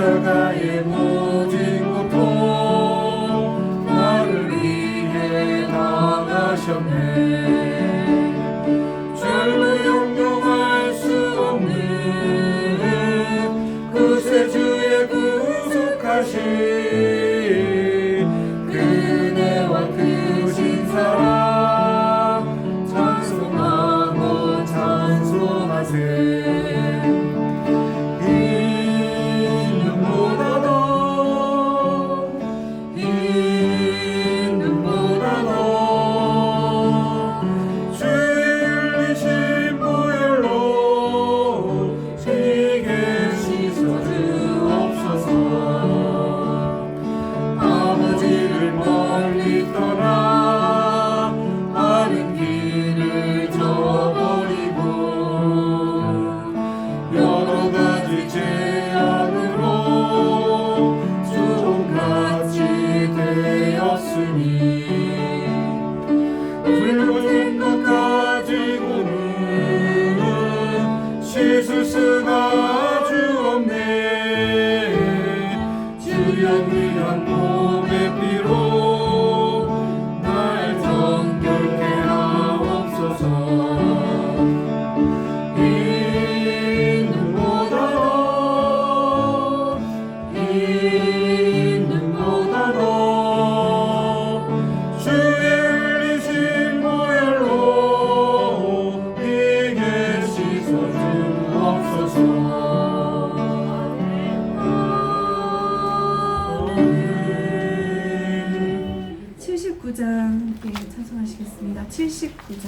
십자가의 모든 고통 나를 위해 당하셨네. 절로 용용할 수 없는 구세주의 구속하신 그대와 크신 사랑 찬송하고 찬송하세. 불못된 것 가지고는 씻을 수가 주 없네. 주여 귀한 몸의 피로 날 정결케 하옵소서. 이 눈보다 더 주의 흘리신 보혈로 이게 씻어주옵소서. 79장 함께 찬송하시겠습니다. 79장.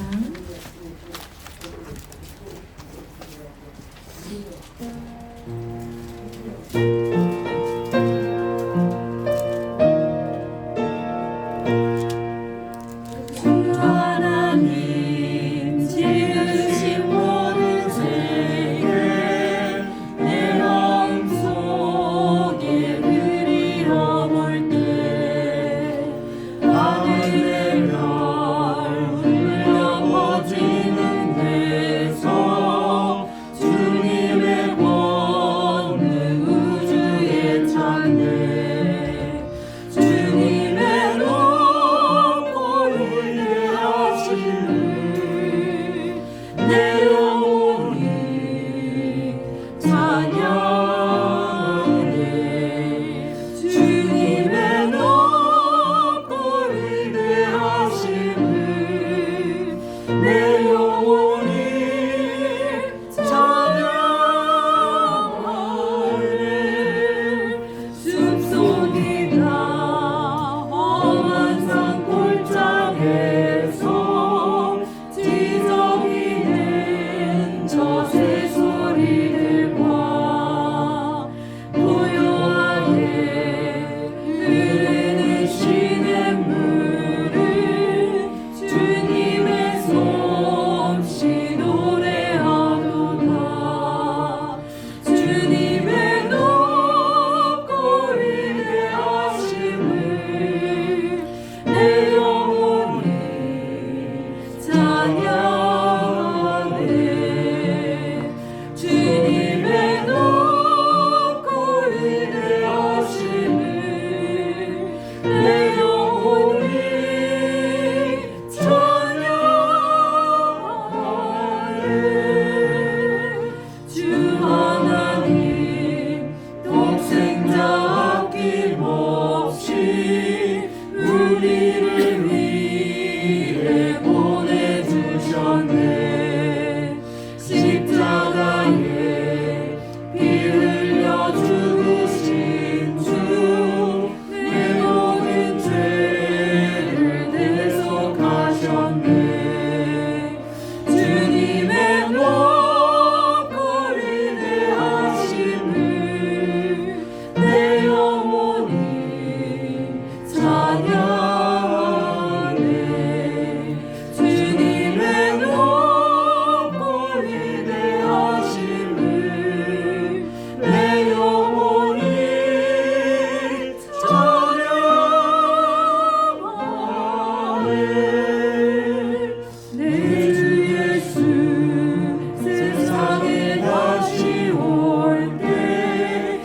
세상에 다시 올 때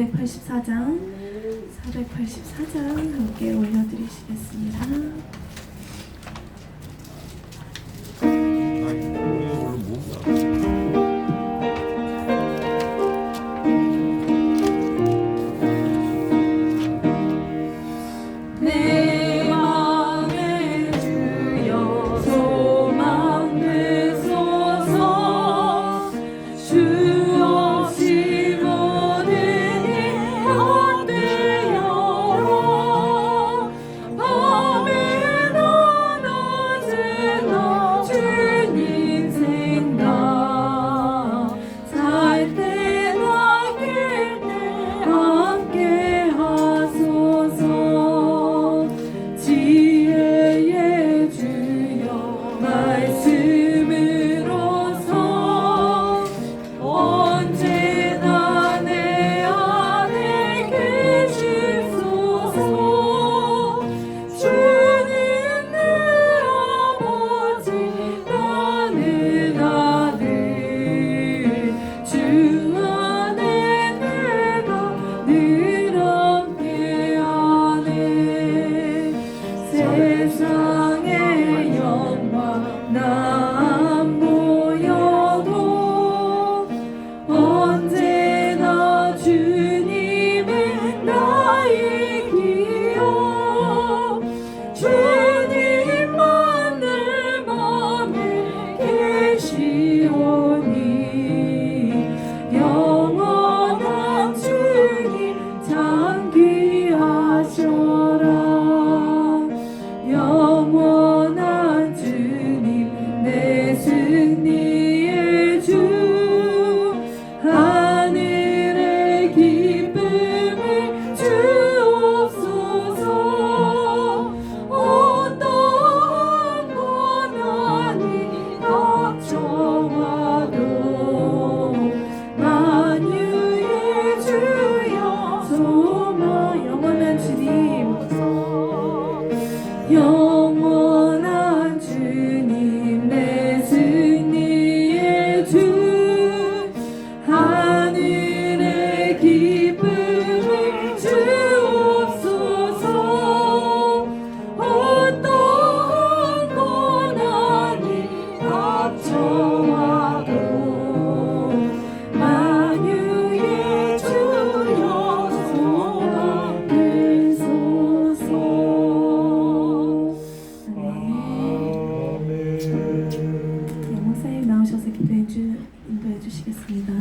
484장 함께 올려드리시겠습니다. 내 맘에 주여 소망 되소서. 주 없이 모든 일 헛되어라. 밤에나 낮에나 주님 생각, 살 때나 길 때 함께 하소서. 지혜의 주여 말씀으로서 언제나 내 안에 계시소서. 주님 내 아버지 나는 아들, 주 안에 내가 늘 함께하네. 세상의 영광 나 안 보여도 언제나 주님의 나의 기억. 주님만 내 맘에 계시오니 영원한 주님 장귀하셔라. 영원한 주님 내 승리의 주, 하늘의 기쁨을 주옵소서. 어떠한 고난이 닥쳐와도 만유의 주여 소망. 영원한 주님, 영원한 주님 내 승리의 주, 하늘의 기쁨을 주옵소서. 어떠한 고난이 닥쳐와도 만유의 주여 소망 되소서. 목사님 나오셔서 인도해 주시겠습니다.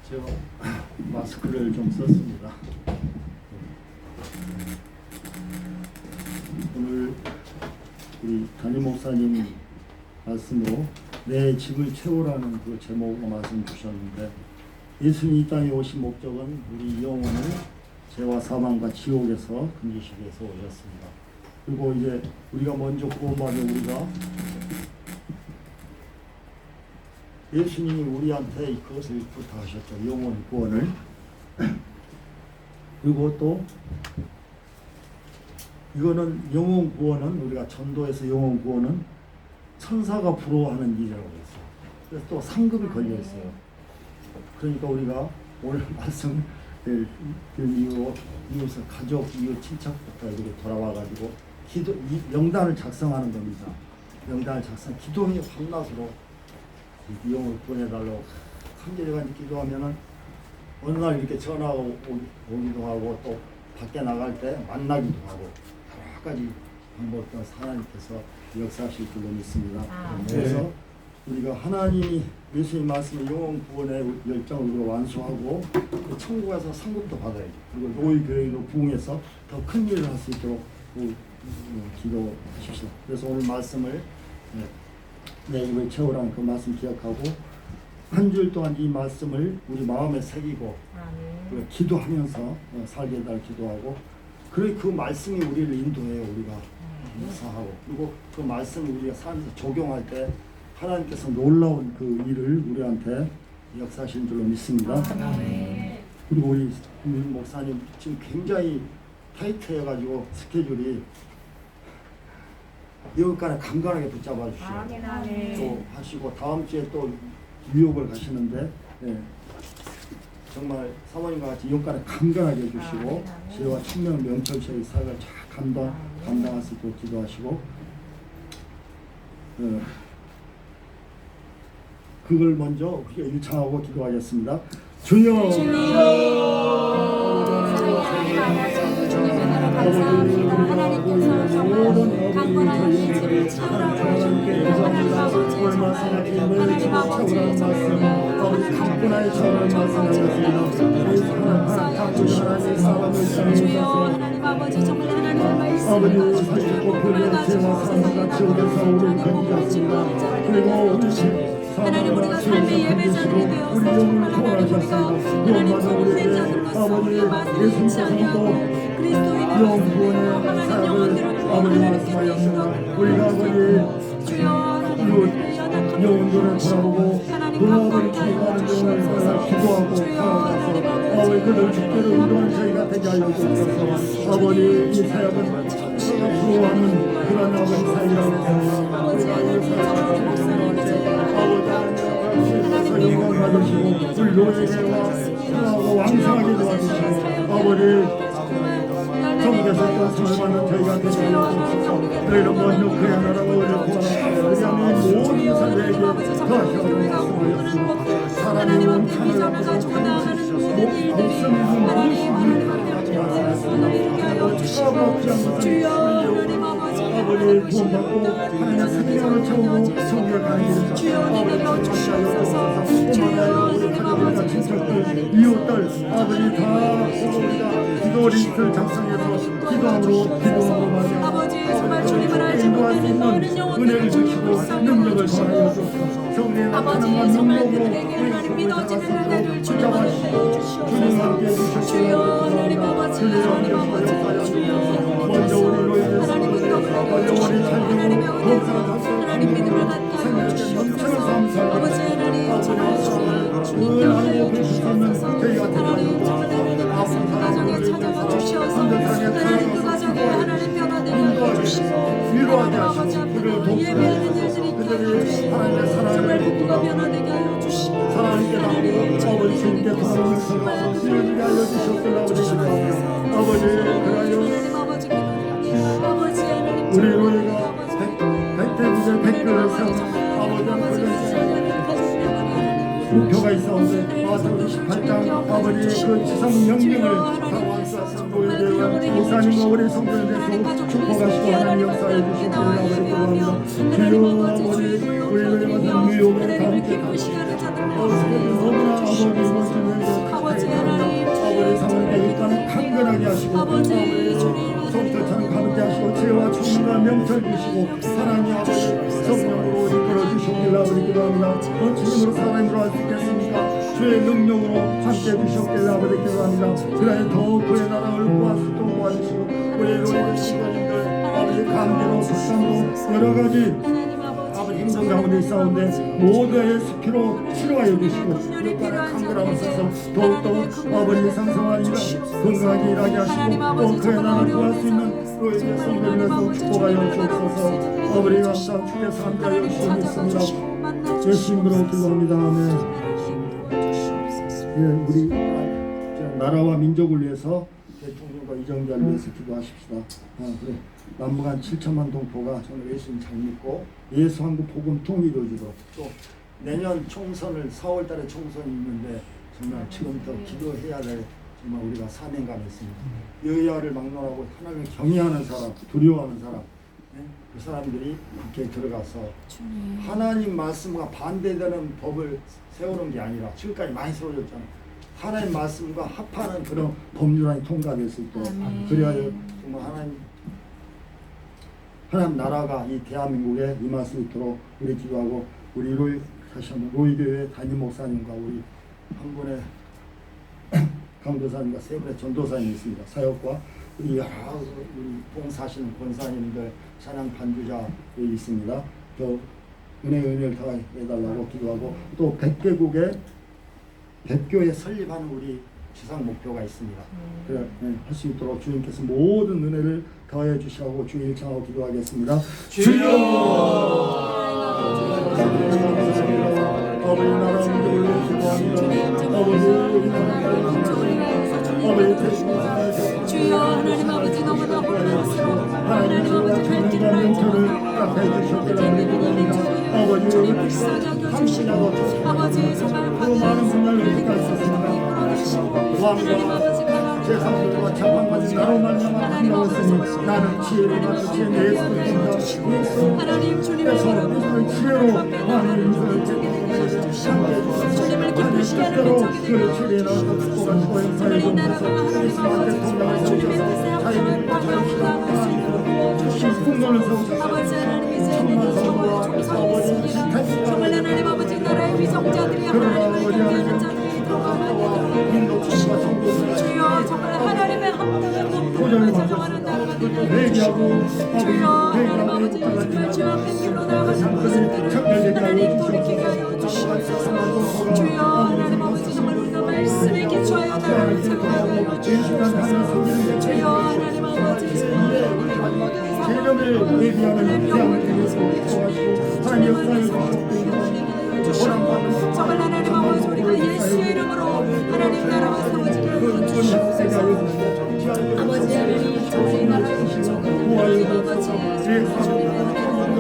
제가 마스크를 좀 썼습니다. 오늘 우리 담임 목사님 말씀으로 내 집을 채우라는 그 제목으로 말씀 주셨는데, 예수님 이 땅에 오신 목적은 우리 영혼을 죄와 사망과 지옥에서 건지시기 위해서 오셨습니다. 그리고 이제 우리가 먼저 구원받은 우리가 예수님이 우리한테 그것을 부탁하셨죠. 영혼 구원을. 그리고 또 이거는 영혼 구원은, 우리가 전도에서 영혼 구원은 천사가 부러워하는 일이라고 했어요. 그래서 또 상급이 걸려 있어요. 그러니까 우리가 오늘 말씀 이후 이웃을 가족, 이웃 친척부터 이렇게 돌아와가지고 명단을 작성하는 겁니다. 명단을 기도하며 밤낮으로 이 영혼을 구원해달라고 3개월간 기도하면은 어느 날 이렇게 전화가 오기도 하고, 또 밖에 나갈 때 만나기도 하고, 여러 가지 방법과 하나님께서 역사하실 줄로 믿습니다. 그래서 우리가 하나님이 예수님 말씀의 영혼 구원의 열정을 우리가 완수하고 천국에서 상급도 받아야죠. 그리고 노예 교회로 부흥해서 더 큰 일을 할 수 있도록 기도하십시오. 그래서 오늘 말씀을 내 입을 채우라는 그 말씀 기억하고, 한 주일 동안 이 말씀을 우리 마음에 새기고 기도하면서 살게 해달 기도하고, 그리고 그 말씀이 우리를 인도해요. 우리가 역사하고, 그리고 그 말씀을 우리가 삶에서 적용할 때 하나님께서 놀라운 그 일을 우리한테 역사하신 줄로 믿습니다. 그리고 우리 목사님 지금 굉장히 타이트해가지고 스케줄이 여기까지 간간하게 붙잡아 주시고 또 하시고 다음 주에 또 뉴욕을 가시는데 정말 사모님과 같이 여기까지 간간하게 해주시고 저희와 청년 명철시의 사역을 잘 감당할 수 있도록 기도하시고 그걸 먼저 우리가 일창하고 기도하겠습니다. 주여 하나님께서 정말 강건한 의지를 채우라고 하십니다. 하나님 아버지 하나님 아버지 강건하게 저를 말씀하셨습니다. 주여 하나님 아버지 정말 하나님의 말씀을 아버지 가지고 복음을 가지고 하나님 우리가 삶의 예배자들이 되어서 정말 하나님 우리가 하나님 소문된 자들로서 우리의 말씀을 잊지 아니하고 그리스도인으로 하나님 영혼들을 구원하는 게 되시도록 우리가 아버지 주여 하나님 영혼들을 돌아보고 하나님 그 아버지 강건케 기도하는 해주시옵소서. 영혼을 기도하고 주여 하나님 아버지 그들 주께로 이루는 저희가 되게 하여 주옵소서. 아버지 이 사역은 천사가 부러워하는 그런 아버지 사역이라고 해서 아버지 하나님 목사님 아버지 영광 받으시고 우리 노예와 수하고 왕성하게 도와주시고 아버지 정부에서 또 선을 받는 저희가 되게 하여 주옵소서. 너희는 먼저 그의 나라와 의를 구하라. 우리 아멘 모든 사람에게 더하시고 하나님 앞에 비전을 가지고 나아가는 모든 일들이 하나님 앞에 이르게 하여 주시고 주여 하나님 아버지 아버지 구원받고 하나님의 생명을 채우고 성경을 가는 길을 주여 내려 주시옵소서. 주여 하나님 아버지 이웃들 아버지 다 우리가 기도 리스트를 작성해서 기도함으로 말이야 아버지 정말 주님을 알지 못하는 많은 영혼들을 은혜를 주님으로 주시고 능력을 살려주시고 더하여 주옵소서. 성령의 아버지 나타남과 정말 능력으로 그들에게 하나님 믿어지는 은혜를 주님 붙잡아 안에 주시고 주님 함께 주시옵소서. 해주시옵소서. 주여 하나님 아버지 하나님 아버지 주여 먼저 우리로 인해서 하나님 우리가 불러주시고 하나님의 은혜로 하나님 믿음을 갖게 하여 주시옵소서. 아버지 하나님 정말 주님께 하여 주시옵소서. 하나님 정말 하나님 말씀 그 가정에 찾아와 주시어서 하나님 그 가정에 하나님 변화되게 하여 주시고 하나님 아버지 앞에 예배하는 일들이 있게 하여 주시고 정말 복구가 변화되게 하여 주시고 하나님께 하나님 아버지 정말 주님께 돌아오면서 이루게 알려주셨구나 아버지 하나님 아버지 아버지 하나님 우리 정말 우리가 백대부대 백교를 세우는 목표가 있었는데 마태복음 18장 아버지의 그 지상 명령을 다 완수하신 노예되어 목사님과 우리 성도들에서 축복하시고 하나님 역사해 주시기를 아버지 기도합니다. 주여 아버지 우리를 받은 뉴욕에 함께 너무나 아버지 멋지면서 아버지 하나님 아버지 상황에 일단 강건하게 하시고 아버지 주님 성철처럼 가득게 하시고 지혜와 총과 명철 주시고 하나님 아버지 성령으로 이끌어 주시길 아버지 기도합니다. 주님으로 사람으로 할 수 있겠습니까? 주의 능력으로 함께 주셨길 아버지 기도합니다. 그러니 더욱 그의 나라를 구할 수 있도록 도와주시고 우리 로이의 신도님들 아버지 감기로 불쌍으로 여러 가지 하나님 아버지 아버지 힘든 가운데 있사온데 모두의 수피로 치료하여 주시고 강건하셔서 더욱더 아버지 상성한 일 건강하게 일하게 하시고 또 그의 나라를 구할 수 있는 로이의 성도님에서 축복하여 주옵소서. 아버지 감사 주께서 함께하여 주시옵습니다. 예수님으로 기도합니다. 아멘. 예, 우리 나라와 민족을 위해서 대통령과 이정자를 위해서 기도하십시다. 그래. 남북한 7천만 동포가 정말 예수님 잘 믿고 예수 한국 복음통 이루어지도록 또 내년 총선을 4월달에 총선이 있는데 정말 지금부터 기도해야 될 정말 우리가 사명감이 있습니다. 여야를 막론하고 하나님을 경외하는 사람, 두려워하는 사람, 그 사람들이 국회에 들어가서 하나님 말씀과 반대되는 법을 세우는 게 아니라 지금까지 많이 세워졌잖아요. 하나님 말씀과 합하는 그런 법률안이 통과될 수 있도록 그래야 정말 하나님 나라가 이 대한민국에 임할 수 있도록 우리 기도하고 우리 다시 한번 로이교회 담임 목사님과 우리 한 분의 강도사님과 세 분의 전도사님이 있습니다. 사역과 우리 여러 우리 봉사하시는 권사님들 찬양 반주자 여기 있습니다. 저 은혜를 다 해달라고 기도하고 또 100개국의 백교회 설립하는 우리 지상 목표가 있습니다. 그래 할 수 있도록 주님께서 모든 은혜를 더해 주시라고 주일 청하고 기도하겠습니다. 주여 아버지 나라 문제를 기도합니다. 아버지 주여 하나님 아버지 너무나 혼란스러워 하나님 아버지 갈 길을 알지 못하고 주님 불쌍하게 여주시고 아버지 정말 광야에서 이끌어내시고 하나님 아버지 제3들과 자판까지 나로 말미암아 한다고 나는 지혜를 받고 지혜 내 손입니다. 하나님 주님의 이름으로 지혜로 하나님 주님을 기쁘시게 하는 적이 되고 주님의 이 나라가 하나님 아버지 주님의 뜻에 합당한 방향을 나아갈 수 있도록 주시옵소서. 아버지 하나님 이제 믿는 정말 종성했습니다. 정말 하나님 아버지 나라의 비정자들이 하나님을 경배하는 자들이 들어가면 주시옵소서. 주여 정말 하나님의 합당한 목표를 찾아가는 나라가 되게 해주시고 주여 하나님 아버지 정말 주 앞에 길로 나아가는 모습들을 하나님 돌이키게 하여 주시옵소서. 주여 하나님 아버지 정말 우리가 말씀에 기초하여 나라를 생각하게 하여 주시옵소서. 주여 하나님 아버지 정말 모든 이름을 예비하는 대상을 통해서 하나님 역사를 주시옵소서. 정말 하나님 아버지 우리가 예수의 이름으로 하나님 나라가 세워지게 하여 주시옵소서. 아버지 하나님 정말 이 나라의 기초가 하나님 아버지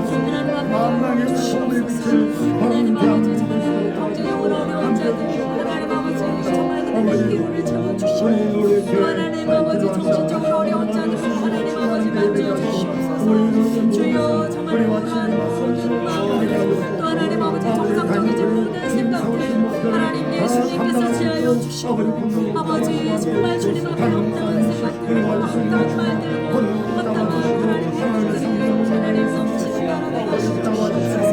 주님의 만왕의 소원을 비칠 하나님 아버지 경제적으로 어려운 자들 하나님 아버지 정말 그들의 기도를 채워주시고 하나님 아버지 정신적으로 어려운 자들 하나님 아버지 만져주시옵소서. 주여 정말 그러한 모든 마음 또 하나님 아버지 정상적이지 못한 생각들 하나님 예수님께서 지하여 주시고 아버지 정말 주님 앞에 합당한 생각들과 합당한 말들과 합당한 하나님 것들이 하나님 넘치는 나라가 주시옵소서.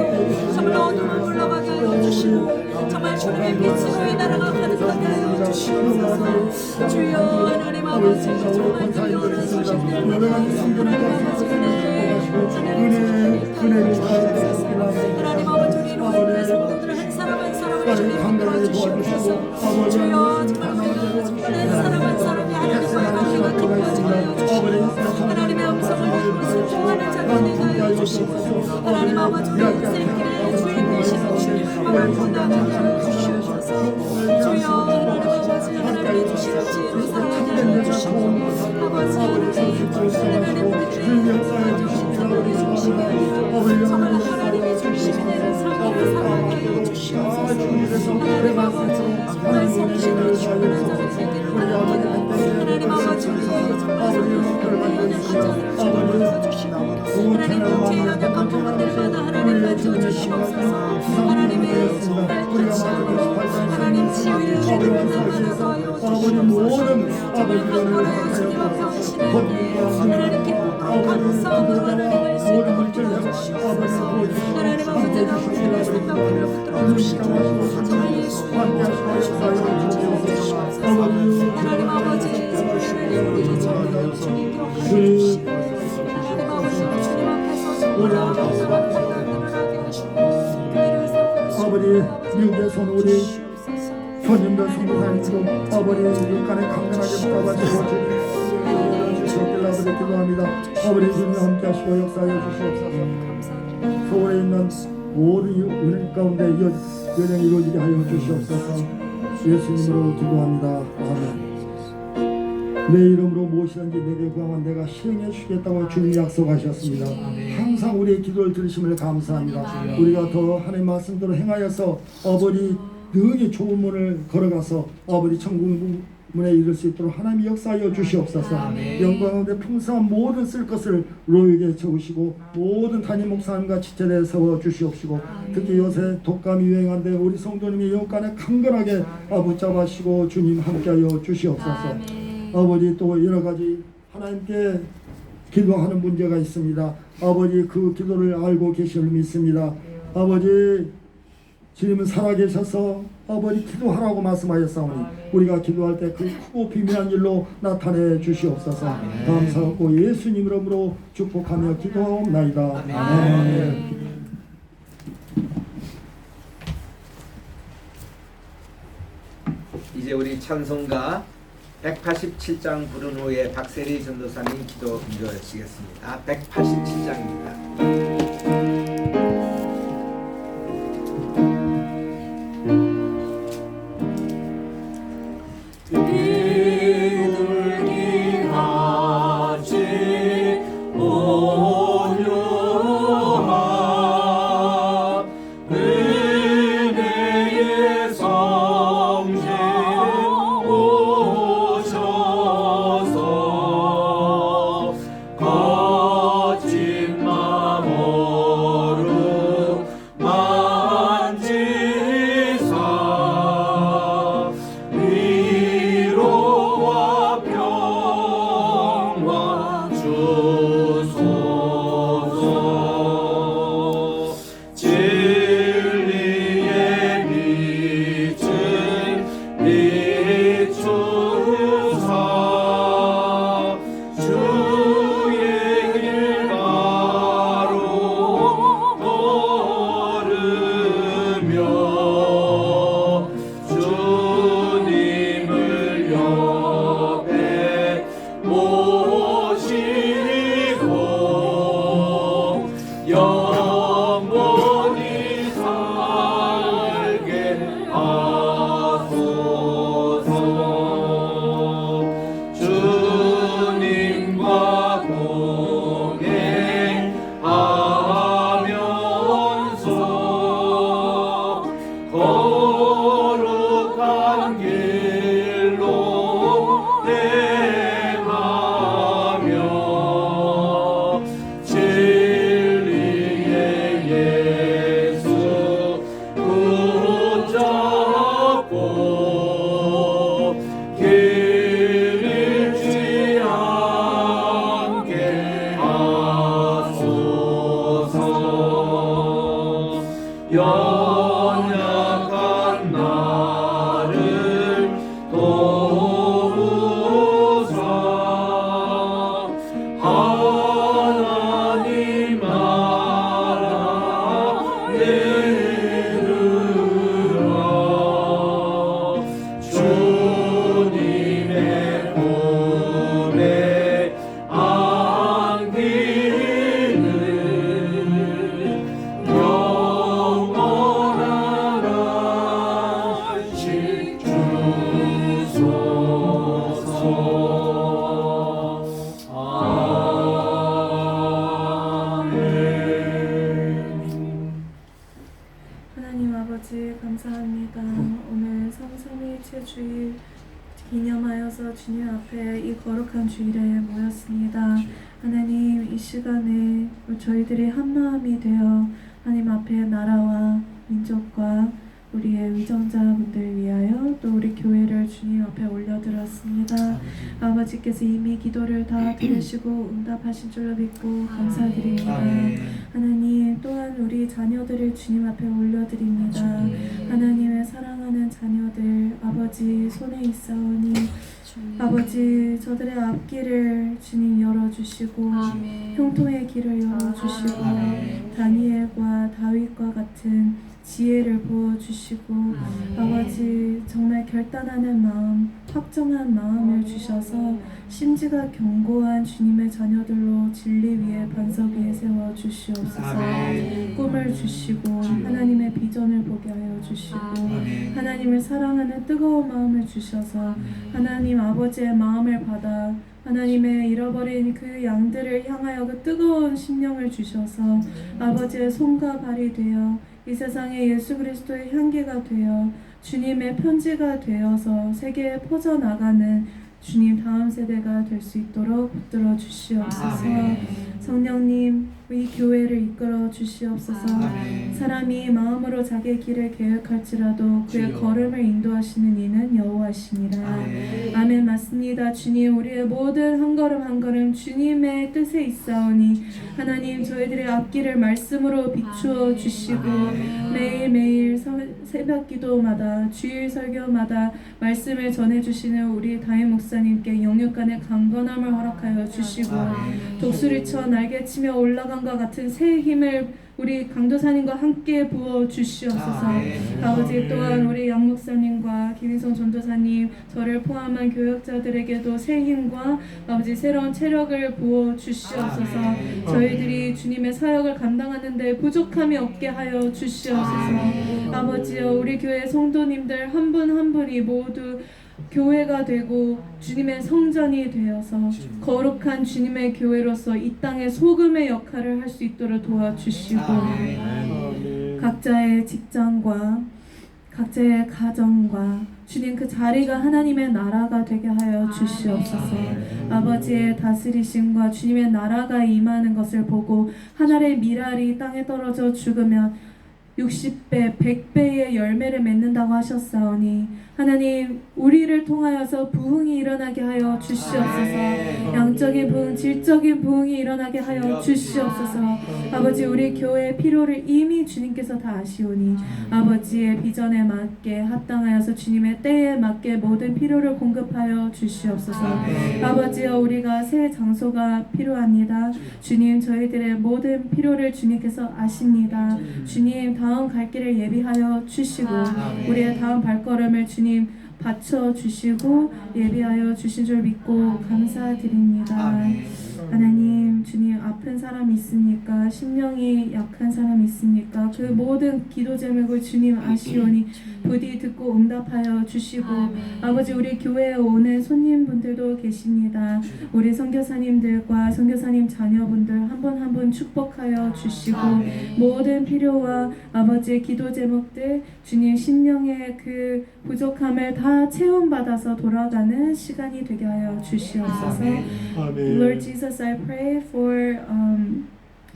정말 어둠을 물러가게 하여 주시고 정말 주님의 빛으로 이 나라가 가득하게 하여 주시옵소서. 주여 하나님 아버지 정말 들려오는 소식들 하나님 아버지 하나님 아버지 우리 로마의 성도들 한 사람 한 사람을 주님 불러주시옵소서. 주여 정말 한 사람 한 사람이 하나님과의 관계가 깊어지게 하여 주시고 하나님의 음성을 듣고 순종하는 자가 되게 하여 주시고 하나님 아버지 우리 인생길의 주인 되시는 주님을 만나게 하여 주시옵소서. 주여 하나님 아버지 하나님이 주시는 지혜로 살아가게 하여 주시고 아버지 하나님 우리들의 정말 하나님의 중심이 되는 삶을 살아가게 하여 주시옵소서. 하나님 아버지 정말 성신을 충만한 자를 되기를 원합니다. 하나님 아버지 우리의 정말 성령의 연약한 자를 불러주시고 하나님 육체의 연약한 부분들마다 하나님 만져주시옵소서. 하나님의 정말 touch하고 하나님 치유의 은혜를 나가서 하여 주시옵소서. 정말 강건하여 주님 앞에 헌신하고 하나님 기쁨과 감사함으로 하나님을 세우게 주시옵소서. 하나님 아버지 우리의 생명들을 붙들어 주시고 정말 예수님을 주시옵소서. 하나님 아버지 정말 우리 정말 주님 기록하여 주시고 하나님 아버지 주님 앞에서 정말 아름다운 판단을 하게 하시고 그 일을 세우고 아버지 미국에서는 우리 현임들 선교사님도 아버지 육간에 강건하게 붙잡아주고 주님을 아버지 기도합니다. 아버지 주님 함께 하시고 역사하여 주시옵소서. 서울에 있는 모든 은혜 가운데 연행이 이루어지게 하여 주시옵소서. 예수님으로 기도합니다. 아멘. 내 이름으로 무엇이든지 내게 구하면 내가 시행해 주겠다고 주님이 약속하셨습니다. 항상 우리의 기도를 들으심을 감사합니다. 우리가 더 하나님 말씀대로 행하여서 아버지 능히 좋은 문을 걸어가서 아버지 천국 문에 이를 수 있도록 하나님이 역사하여 주시옵소서. 영광 가운데 풍성한 모든 쓸 것을 로에게 적으시고 모든 담임 목사님과 지체대에 세워 주시옵시고 특히 요새 독감이 유행한데 우리 성도님이 영간에 강건하게 붙잡으시고 주님 함께하여 주시옵소서. 아버지 또 여러 가지 하나님께 기도하는 문제가 있습니다. 아버지 그 기도를 알고 계심을 믿습니다. 아버지 주님은 살아계셔서 아버지 기도하라고 말씀하셨사오니 우리가 기도할 때 그 크고 비밀한 일로 나타내 주시옵소서. 감사하고 예수님 이름으로 축복하며 기도하옵나이다. 아멘. 이제 이제 우리 찬송가 187장 부른 후에 박세리 전도사님 기도 인도하시겠습니다. 187장입니다. 비둘기 같이 온유한 은혜의 성신 오셔서 거친 마음으로 만지사 위로와 평화 주소서. 진리의 빛을 비추사 주의 길 바로 걸으며 주님을 옆에 모시고 영원히 살게 하소서. 주님과 동행하면서 거룩한 길로 행하며 진리의 예수 붙잡고 길 잃지 않게 하소서. 연약한 나를 도우사 하나님 나라 이루라. 주님의 품에 안기는 영원한 안식 주소서. 아멘. 하나님 아버지 감사합니다. 오늘 성삼위일체 주일 기념하여서 주님 앞에 이 거룩한 주일에 모였습니다. 하나님 이 시간에 저희들이 한마음이 되어 하나님 앞에 나라와 민족과 우리의 위정자분들 위하여 또 우리 교회를 주님 앞에 올려드렸습니다. 아버지께서 이미 기도를 다 들으시고 응답하신 줄로 믿고 감사드립니다. 하나님 또한 우리 자녀들을 주님 앞에 올려드립니다. 하나님의 사랑하는 자녀들 아버지 손에 있사오니 아버지 저들의 앞길을 주님 열어주시고 형통의 길을 열어주시고 다니엘과 다윗과 같은 지혜를 부어주시고 아버지 정말 결단하는 마음 확정한 마음을 주셔서 심지가 견고한 주님의 자녀들로 진리 위에 반석 위에 세워주시옵소서. 꿈을 주시고 하나님의 비전을 보게 하여 주시고 하나님을 사랑하는 뜨거운 마음을 주셔서 하나님 아버지의 마음을 받아 하나님의 잃어버린 그 양들을 향하여 그 뜨거운 심령을 주셔서 아버지의 손과 발이 되어 이 세상에 예수 그리스도의 향기가 되어 주님의 편지가 되어서 세계에 퍼져나가는 주님 다음 세대가 될 수 있도록 붙들어 주시옵소서. 성령님 이 교회를 이끌어 주시옵소서. 사람이 마음으로 자기의 길을 계획할지라도 그의 걸음을 인도하시는 이는 여호와시니라. 아멘. 맞습니다. 주님 우리의 모든 한 걸음 한 걸음 주님의 뜻에 있사오니 하나님 저희들의 앞길을 말씀으로 비추어 주시고 매일매일 새벽 기도마다 주일 설교마다 말씀을 전해주시는 우리 다임 목사님께 영육간의 강건함을 허락하여 주시고 독수리쳐 날개치며 올라가 소망과 같은 새 힘을 우리 강도사님과 함께 부어 주시옵소서. 아버지 또한 우리 양 목사님과 김인성 전도사님 저를 포함한 교역자들에게도 새 힘과 아버지 새로운 체력을 부어 주시옵소서. 저희들이 주님의 사역을 감당하는 데 부족함이 없게 하여 주시옵소서. 아버지여 우리 교회 성도님들 한 분 한 분이 모두 교회가 되고 주님의 성전이 되어서 거룩한 주님의 교회로서 이 땅의 소금의 역할을 할 수 있도록 도와주시고 각자의 직장과 각자의 가정과 주님 그 자리가 하나님의 나라가 되게 하여 주시옵소서. 아버지의 다스리심과 주님의 나라가 임하는 것을 보고 하늘의 밀알이 땅에 떨어져 죽으면 60배, 100배의 열매를 맺는다고 하셨사오니 하나님 우리를 통하여서 부흥이 일어나게 하여 주시옵소서. 양적인 부흥, 질적인 부흥이 일어나게 하여 주시옵소서. 아버지 우리 교회의 필요를 이미 주님께서 다 아시오니 아버지의 비전에 맞게 합당하여서 주님의 때에 맞게 모든 필요를 공급하여 주시옵소서. 아버지여 우리가 새 장소가 필요합니다. 주님 저희들의 모든 필요를 주님께서 아십니다. 주님 다음 갈 길을 예비하여 주시고 우리의 다음 발걸음을 주님 받쳐 주시고 예비하여 주신 줄 믿고 감사드립니다. 하나님 주님 아픈 사람이 있습니까? 심령이 약한 사람이 있습니까? 그 모든 기도 제목을 주님 아시오니 부디 듣고 응답하여 주시고 아버지 우리 교회에 오는 손님분들도 계십니다. 우리 선교사님들과 선교사님 자녀분들 한 분 한 분 축복하여 주시고 모든 필요와 아버지의 기도 제목들 주님 심령의 그 부족함을 다 체험받아서 돌아가는 시간이 되게 하여 주시옵소서. Lord Jesus, I pray for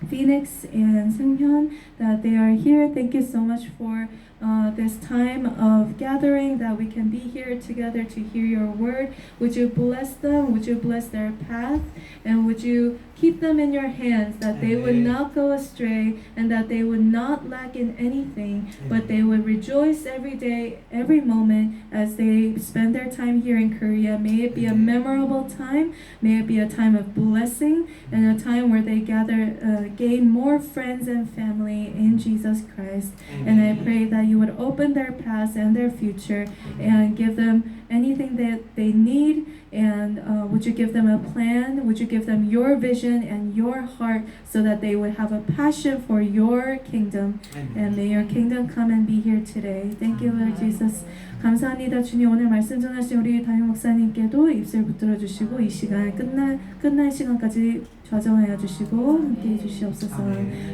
Phoenix and Seunghyun that they are here. Thank you so much for this time of gathering that we can be here together to hear your word. Would you bless them? Would you bless their path? And would you keep them in your hands that they would not go astray and that they would not lack in anything, but they would rejoice every day, every moment as they spend their time here in Korea. May it be a memorable time. May it be a time of blessing and a time where they gather, gain more friends and family in Jesus Christ. And I pray that you would open their past and their future and give them anything that they need. And would you give them a plan? Would you give them your vision and your heart so that they would have a passion for your kingdom? And may your kingdom come and be here today. Thank you, Lord Jesus. 감사합니다. 주님 오늘 말씀 전하신 우리 담임 목사님께도 입술 붙들어 주시고 이 시간 끝날 시간까지 좌정하여 주시고 함께해 주시옵소서.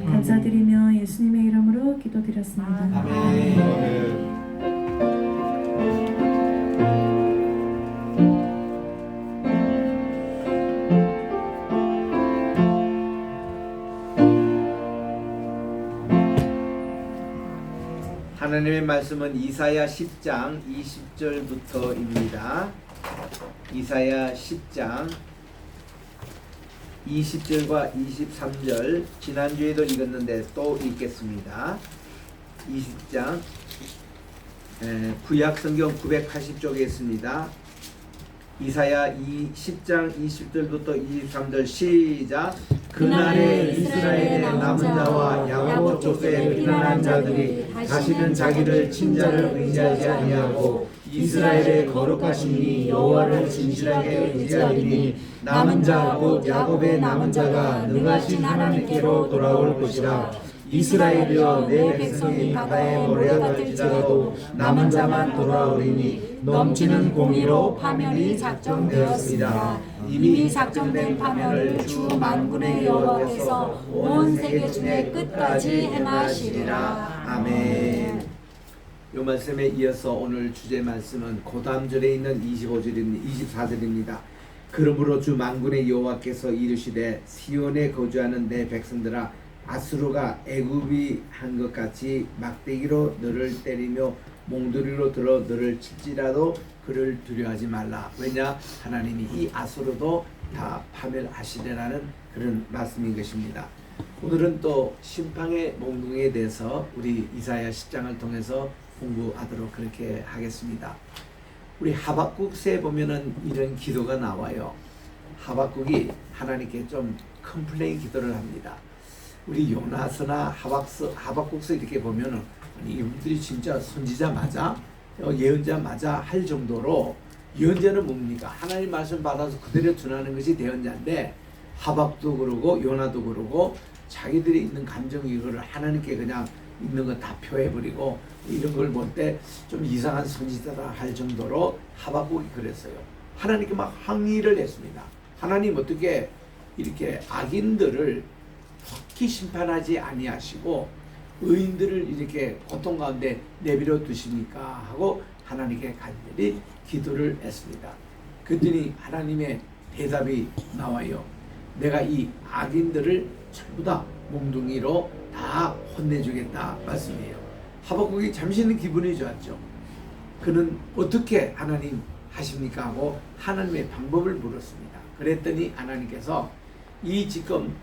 감사드리며 예수님의 이름으로 기도드렸습니다. 아멘. 하나님의 말씀은 이사야 10장 20절부터입니다. 이사야 10장 20절과 23절 지난주에도 읽었는데 또 읽겠습니다. 20장 구약 성경 980쪽에 있습니다. 이사야 10장 20절부터 23절 시작. 그날에 이스라엘의 남은 자와 야곱 족속의 피난한 자들이 다시는 자기를 친자를 의지하지 아니하고 이스라엘의 거룩하신 이 여호와를 진실하게 의지하리니 남은 자 곧 야곱의 남은 자가 능하신 하나님께로 돌아올 것이라. 이스라엘이여 내 백성이 바다에 몰려갈지라도 남은 자만 돌아오리니 넘치는 공의로 파멸이 작정되었습니다. 이미 작정된 파멸을 주 만군의 여호와께서 온 세계 중에 끝까지 행하시리라. 아멘. 이 말씀에 이어서 오늘 주제 말씀은 고담절에 있는 24절입니다. 그러므로 주 만군의 여호와께서 이르시되 시온에 거주하는 내 백성들아 아수르가 애굽이 한 것 같이 막대기로 너를 때리며 몽두리로 들어 너를 칠지라도 그를 두려워하지 말라. 왜냐 하나님이 이 아수르도 다 파멸하시리라는 그런 말씀인 것입니다. 오늘은 또 심판의 몽둥이에 대해서 우리 이사야 10장을 통해서 공부하도록 그렇게 하겠습니다. 우리 하박국서에 보면은 이런 기도가 나와요. 하박국이 하나님께 좀 컴플레인 기도를 합니다. 우리 요나서나 하박국서 이렇게 보면은 아니, 이분들이 진짜 선지자 맞아? 예언자 맞아? 할 정도로 예언자는 뭡니까? 하나님 말씀 받아서 그대로 전하는 것이 대언자인데 하박도 그러고 요나도 그러고 자기들이 있는 감정 이거를 하나님께 그냥 있는 거 다 표해버리고 이런 걸 볼 때 좀 이상한 선지자라 할 정도로 하박국이 그랬어요. 하나님께 막 항의를 했습니다. 하나님 어떻게 이렇게 악인들을 속히 심판하지 아니하시고 의인들을 이렇게 고통 가운데 내버려 두십니까? 하고 하나님께 간절히 기도를 했습니다. 그랬더니 하나님의 대답이 나와요. 내가 이 악인들을 전부 다 몽둥이로 다 혼내주겠다 말씀이에요. 하박국이 잠시는 기분이 좋았죠. 그는 어떻게 하나님 하십니까? 하고 하나님의 방법을 물었습니다. 그랬더니 하나님께서 이 지금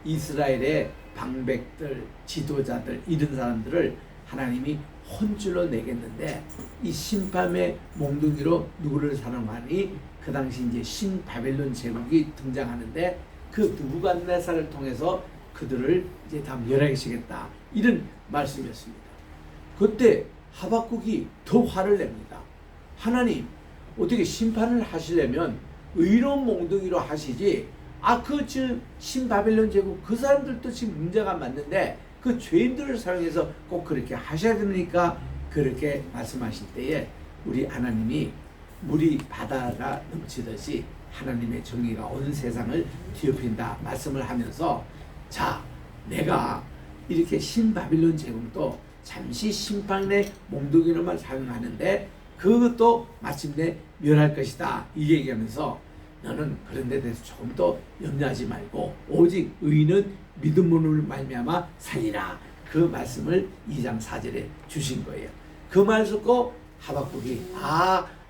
북이스라엘의 방백들, 지도자들 이런 사람들을 하나님이 혼줄로 내겠는데 이 심판의 몽둥이로 누구를 사용하니 그 당시 이제 신바벨론 제국이 등장하는데 그 느부갓네살을 통해서 그들을 이제 다 멸하시겠다 이런 말씀이었습니다. 그때 하박국이 더 화를 냅니다. 하나님 어떻게 심판을 하시려면 의로운 몽둥이로 하시지 그 신바벨론 제국 그 사람들도 지금 문제가 많는데 그 죄인들을 사용해서 꼭 그렇게 하셔야 됩니까? 그렇게 말씀하실 때에 우리 하나님이 물이 바다가 넘치듯이 하나님의 정의가 온 세상을 뒤엎인다 말씀을 하면서 자 내가 이렇게 신바빌론 제국도 잠시 심판의 몽둥이로만 사용하는데 그것도 마침내 멸할 것이다 이 얘기하면서 너는 그런 데 대해서 조금 더 염려하지 말고 오직 의인은 믿음으로 말미암아 살리라 그 말씀을 2장 4절에 주신 거예요. 그 말 듣고 하박국이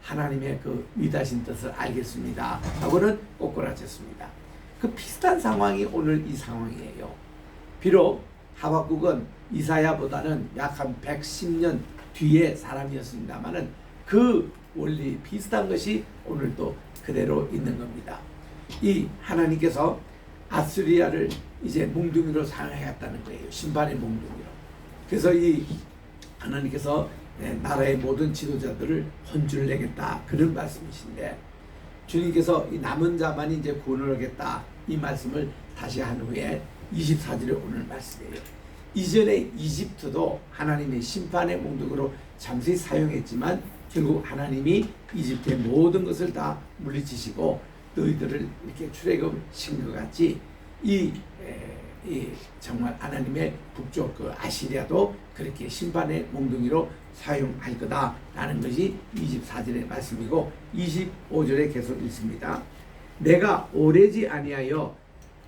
하나님의 그 위대하신 뜻을 알겠습니다 하고는 꼬꾸라졌습니다. 그 비슷한 상황이 오늘 이 상황이에요. 비록 하박국은 이사야보다는 약 한 110년 뒤의 사람이었습니다만은 그 원리 비슷한 것이 오늘도 그대로 있는 겁니다. 이 하나님께서 아수리아를 이제 몽둥이로 사용하겠다는 거예요. 심판의 몽둥이로. 그래서 이 하나님께서 나라의 모든 지도자들을 혼쭐 내겠다 그런 말씀이신데 주님께서 이 남은 자만이 이제 구원을 하겠다 이 말씀을 다시 한 후에 24절에 오늘 말씀이에요. 이전에 이집트도 하나님의 심판의 몽둥이로 잠시 사용했지만 결국 하나님이 이집트의 모든 것을 다 물리치시고 너희들을 이렇게 출애굽신 것 같이 이 정말 하나님의 북쪽 그 아시리아도 그렇게 심판의 몽둥이로 사용할 거다라는 것이 24절의 말씀이고 25절에 계속 읽습니다. 내가 오래지 아니하여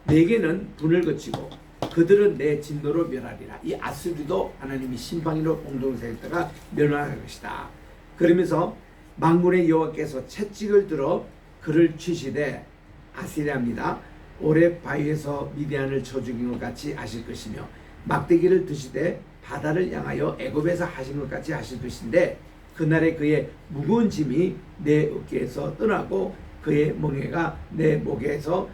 내게는 분을 거치고 그들은 내 진노로 멸하리라. 이 아수리도 하나님이 심판으로 몽둥이 사용했다가 멸망할 것이다. 그러면서 만군의 여호와께서 채찍을 들어 그를 치시되 아시리아입니다. 오래 바위에서 미디안을 쳐 죽인 것 같이 하실 것이며 막대기를 드시되 바다를 향하여 애굽에서 하신 것 같이 하실 것인데 그날에 그의 무거운 짐이 내 어깨에서 떠나고 그의 멍에가 내 목에서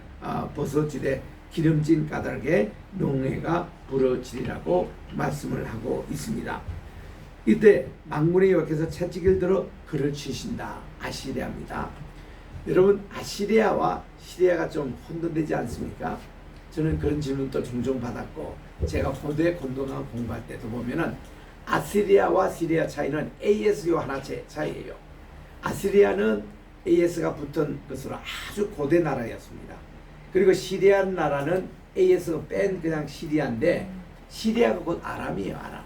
벗어지되 기름진 까닭에 농해가 부러지리라고 말씀을 하고 있습니다. 이때 만군의 여호와께서 채찍을 들어 그를 치신다. 아시리아입니다. 여러분 아시리아와 시리아가 좀 혼돈되지 않습니까? 저는 그런 질문도 종종 받았고 제가 고대 건동학 공부할 때도 보면은 아시리아와 시리아 차이는 AS요 하나 차이예요. 아시리아는 AS가 붙은 것으로 아주 고대 나라였습니다. 그리고 시리아 나라는 AS가 뺀 그냥 시리아인데 시리아가 곧 아람이에요. 아람.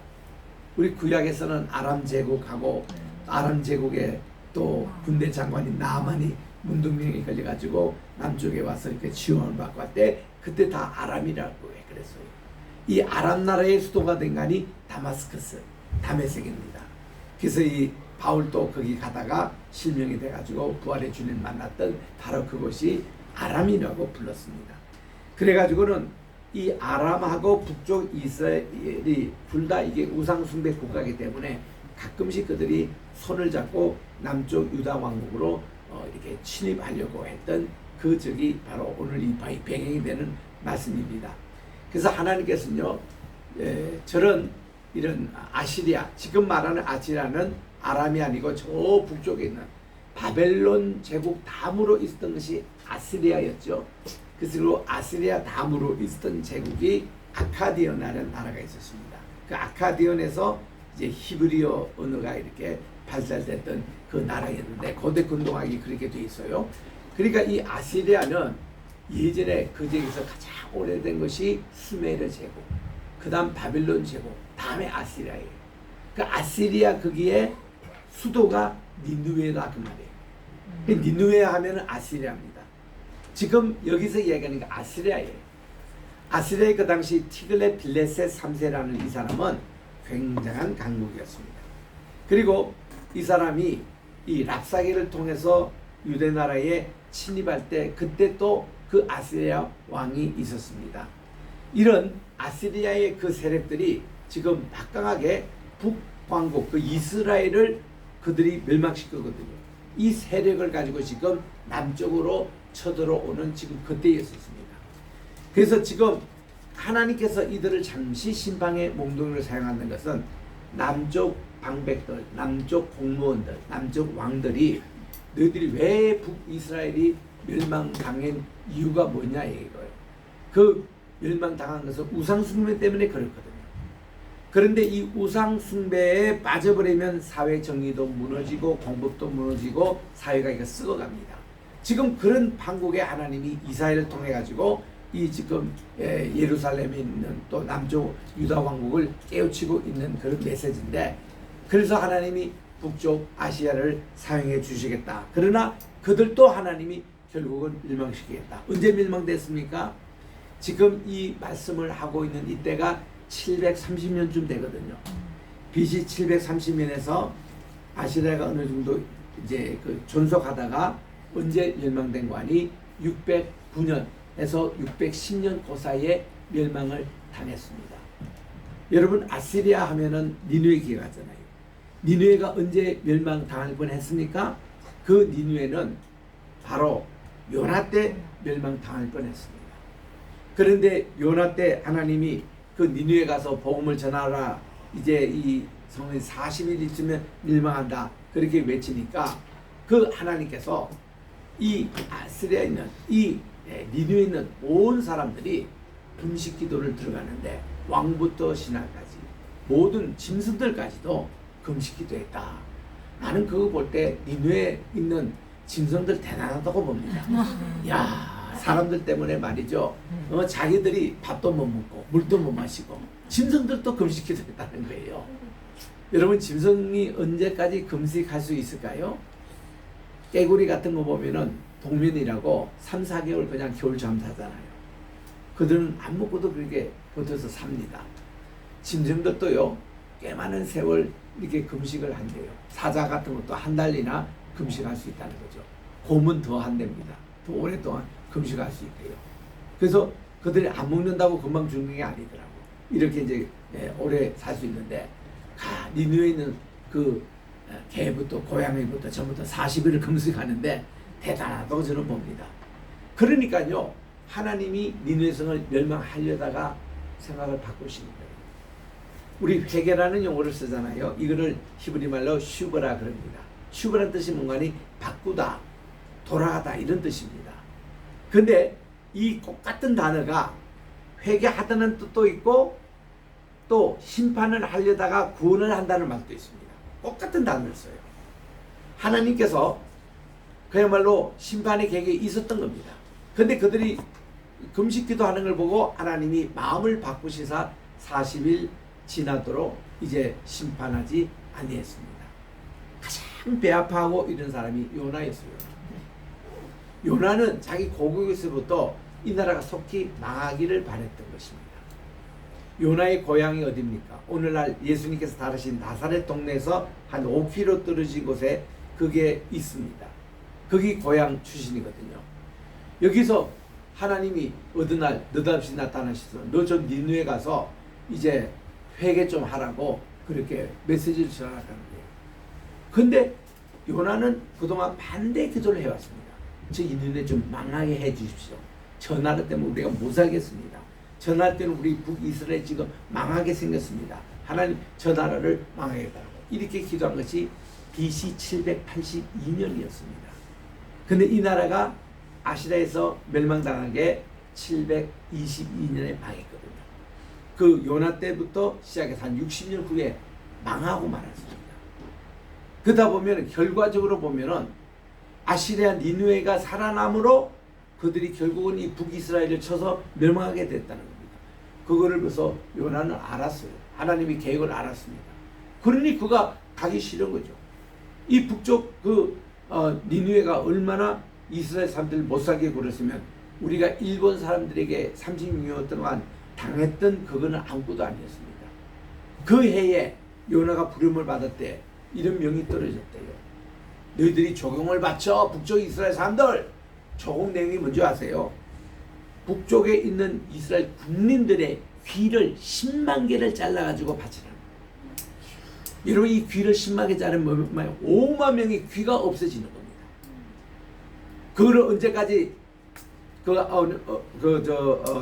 우리 구약에서는 아람 제국하고 아람 제국의 또 군대 장관인 나만이 문둥병에 걸려가지고 남쪽에 와서 이렇게 지원을 받고 왔대. 그때 다 아람이라고 해 그랬어요. 이 아람 나라의 수도가 된 간이 다마스커스, 다메섹입니다. 그래서 이 바울도 거기 가다가 실명이 돼가지고 부활의 주님 만났던 바로 그곳이 아람이라고 불렀습니다. 그래가지고는 이 아람하고 북쪽 이스라엘이 둘 다 이게 우상숭배 국가이기 때문에 가끔씩 그들이 손을 잡고 남쪽 유다 왕국으로 이렇게 침입하려고 했던 그 적이 바로 오늘 이 배경이 되는 말씀입니다. 그래서 하나님께서는요, 저런 이런 아시리아, 지금 말하는 아시리아는 아람이 아니고 저 북쪽에 있는 바벨론 제국 다음으로 있었던 것이 아시리아였죠. 그래서 아시리아 다음으로 있었던 제국이 아카디언이라는 나라가 있었습니다. 그 아카디언에서 이제 히브리어 언어가 이렇게 발달됐던 그 나라였는데 고대 근동학이 그렇게 돼 있어요. 그러니까 이 아시리아는 예전에 그 지역에서 가장 오래된 것이 수메르 제국, 그 다음 바빌론 제국, 다음에 아시리아예요. 그 아시리아 거기에 수도가 니누웨다 그 말이에요. 그 니누웨 하면은 아시리아입니다. 지금 여기서 이야기하는 게 아시리아예요. 아시리아의 그 당시 티글렛 빌레셋 3세라는 이 사람은 굉장한 강국이었습니다. 그리고 이 사람이 이 랍사게를 통해서 유대 나라에 침입할 때 그때 또 그 아시리아 왕이 있었습니다. 이런 아시리아의 그 세력들이 지금 막강하게 북왕국 그 이스라엘을 그들이 멸망시켰거든요. 이 세력을 가지고 지금 남쪽으로 쳐들어오는 지금 그때였었습니다. 그래서 지금 하나님께서 이들을 잠시 심판의 몽둥이를 사용하는 것은 남쪽 방백들, 남쪽 공무원들, 남쪽 왕들이 너희들이 왜 북이스라엘이 멸망당한 이유가 뭐냐 이거예요. 그 멸망당한 것은 우상숭배 때문에 그렇거든요. 그런데 이 우상숭배에 빠져버리면 사회 정의도 무너지고 공법도 무너지고 사회가 이거 썩어갑니다. 지금 그런 판국에 하나님이 이스라엘을 통해 가지고 이 지금 예루살렘에 있는 또 남쪽 유다 왕국을 깨우치고 있는 그런 메시지인데, 그래서 하나님이 북쪽 아시아를 사용해 주시겠다. 그러나 그들도 하나님이 결국은 멸망시키겠다. 언제 멸망됐습니까? 지금 이 말씀을 하고 있는 이때가 730년쯤 되거든요. BC 730년에서 아시리아가 어느 정도 이제 그 존속하다가 언제 멸망된 거 아니? 609년에서 610년 그 사이에 멸망을 당했습니다. 여러분 아시리아 하면은 니누에 기억하잖아요. 니누에가 언제 멸망당할 뻔했습니까? 그 니누에는 바로 요나 때 멸망당할 뻔했습니다. 그런데 요나 때 하나님이 그 니누에 가서 복음을 전하라, 이제 이 성에 40일 있으면 멸망한다 그렇게 외치니까 그 하나님께서 이 아시리아에 있는 이 니누에 있는 온 사람들이 금식 기도를 들어가는데 왕부터 신하까지 모든 짐승들까지도 금식 기도했다. 나는 그거 볼 때 니누에 있는 짐승들 대단하다고 봅니다. 야, 사람들 때문에 말이죠. 자기들이 밥도 못 먹고 물도 못 마시고 짐승들도 금식 기도했다는 거예요. 여러분 짐승이 언제까지 금식할 수 있을까요? 깨구리 같은 거 보면은 동면이라고 3, 4개월 그냥 겨울 잠자잖아요. 그들은 안 먹고도 그렇게 버텨서 삽니다. 짐승들도요, 꽤 많은 세월 이렇게 금식을 한대요. 사자 같은 것도 한 달이나 금식할 수 있다는 거죠. 곰은 더 한답니다. 더 오랫동안 금식할 수 있대요. 그래서 그들이 안 먹는다고 금방 죽는 게 아니더라고. 이렇게 이제 오래 살 수 있는데, 니누에 있는 그 개부터 고양이부터 전부터 40일을 금식하는데 대단하다고 저는 봅니다. 그러니까요, 하나님이 니누에 성을 멸망하려다가 생각을 바꾸시는 거예요. 우리 회개라는 용어를 쓰잖아요. 이거를 히브리 말로 슈브라 그럽니다. 슈브라는 뜻이 뭔가니 바꾸다, 돌아가다 이런 뜻입니다. 근데 이 똑같은 단어가 회개하다는 뜻도 있고 또 심판을 하려다가 구원을 한다는 말도 있습니다. 똑같은 단어를 써요. 하나님께서 그야말로 심판의 계획이 있었던 겁니다. 근데 그들이 금식기도 하는 걸 보고 하나님이 마음을 바꾸시사 40일 지나도록 이제 심판하지 아니했습니다. 가장 배 아파하고 이런 사람이 요나였어요. 요나는 자기 고국에서부터 이 나라가 속히 망하기를 바랬던 것입니다. 요나의 고향이 어디입니까? 오늘날 예수님께서 다루신 나사렛 동네에서 한 5km 떨어진 곳에 그게 있습니다. 거기 고향 출신이거든요. 여기서 하나님이 어느 날 느닷없이 나타나셔서 너 저 니누에 가서 이제 회개 좀 하라고 그렇게 메시지를 전하라는 거예요. 근데 요나는 그동안 반대 기도를 해왔습니다. 저 니누에 좀 망하게 해 주십시오. 저 나라 때문에 우리가 못 살겠습니다. 전할 때는 우리 북이스라엘 지금 망하게 생겼습니다. 하나님 저 나라를 망하게 해달라고 이렇게 기도한 것이 BC 782년이었습니다. 근데 이 나라가 아시리아에서 멸망당한 게 722년에 망했거든요. 그 요나 때부터 시작해서 한 60년 후에 망하고 말았습니다. 그러다 보면 결과적으로 보면은 아시리아 니느웨가 살아남으로 그들이 결국은 이 북이스라엘을 쳐서 멸망하게 됐다는 겁니다. 그거를 그래서 요나는 알았어요. 하나님의 계획을 알았습니다. 그러니 그가 가기 싫은 거죠. 이 북쪽 니느웨가 얼마나 이스라엘 사람들을 못 살게 굴었으면 우리가 일본 사람들에게 36년 동안 당했던 그거는 아무것도 아니었습니다. 그 해에 요나가 부름을 받았대. 이런 명이 떨어졌대요. 너희들이 조공을 바쳐 북쪽 이스라엘 사람들. 조공 내용이 뭔지 아세요? 북쪽에 있는 이스라엘 국민들의 귀를 10만 개를 잘라가지고 바치라는 거예요. 여러분 이 귀를 10만 개 자르면 5만 명의 귀가 없어지는 겁니다. 그거를 언제까지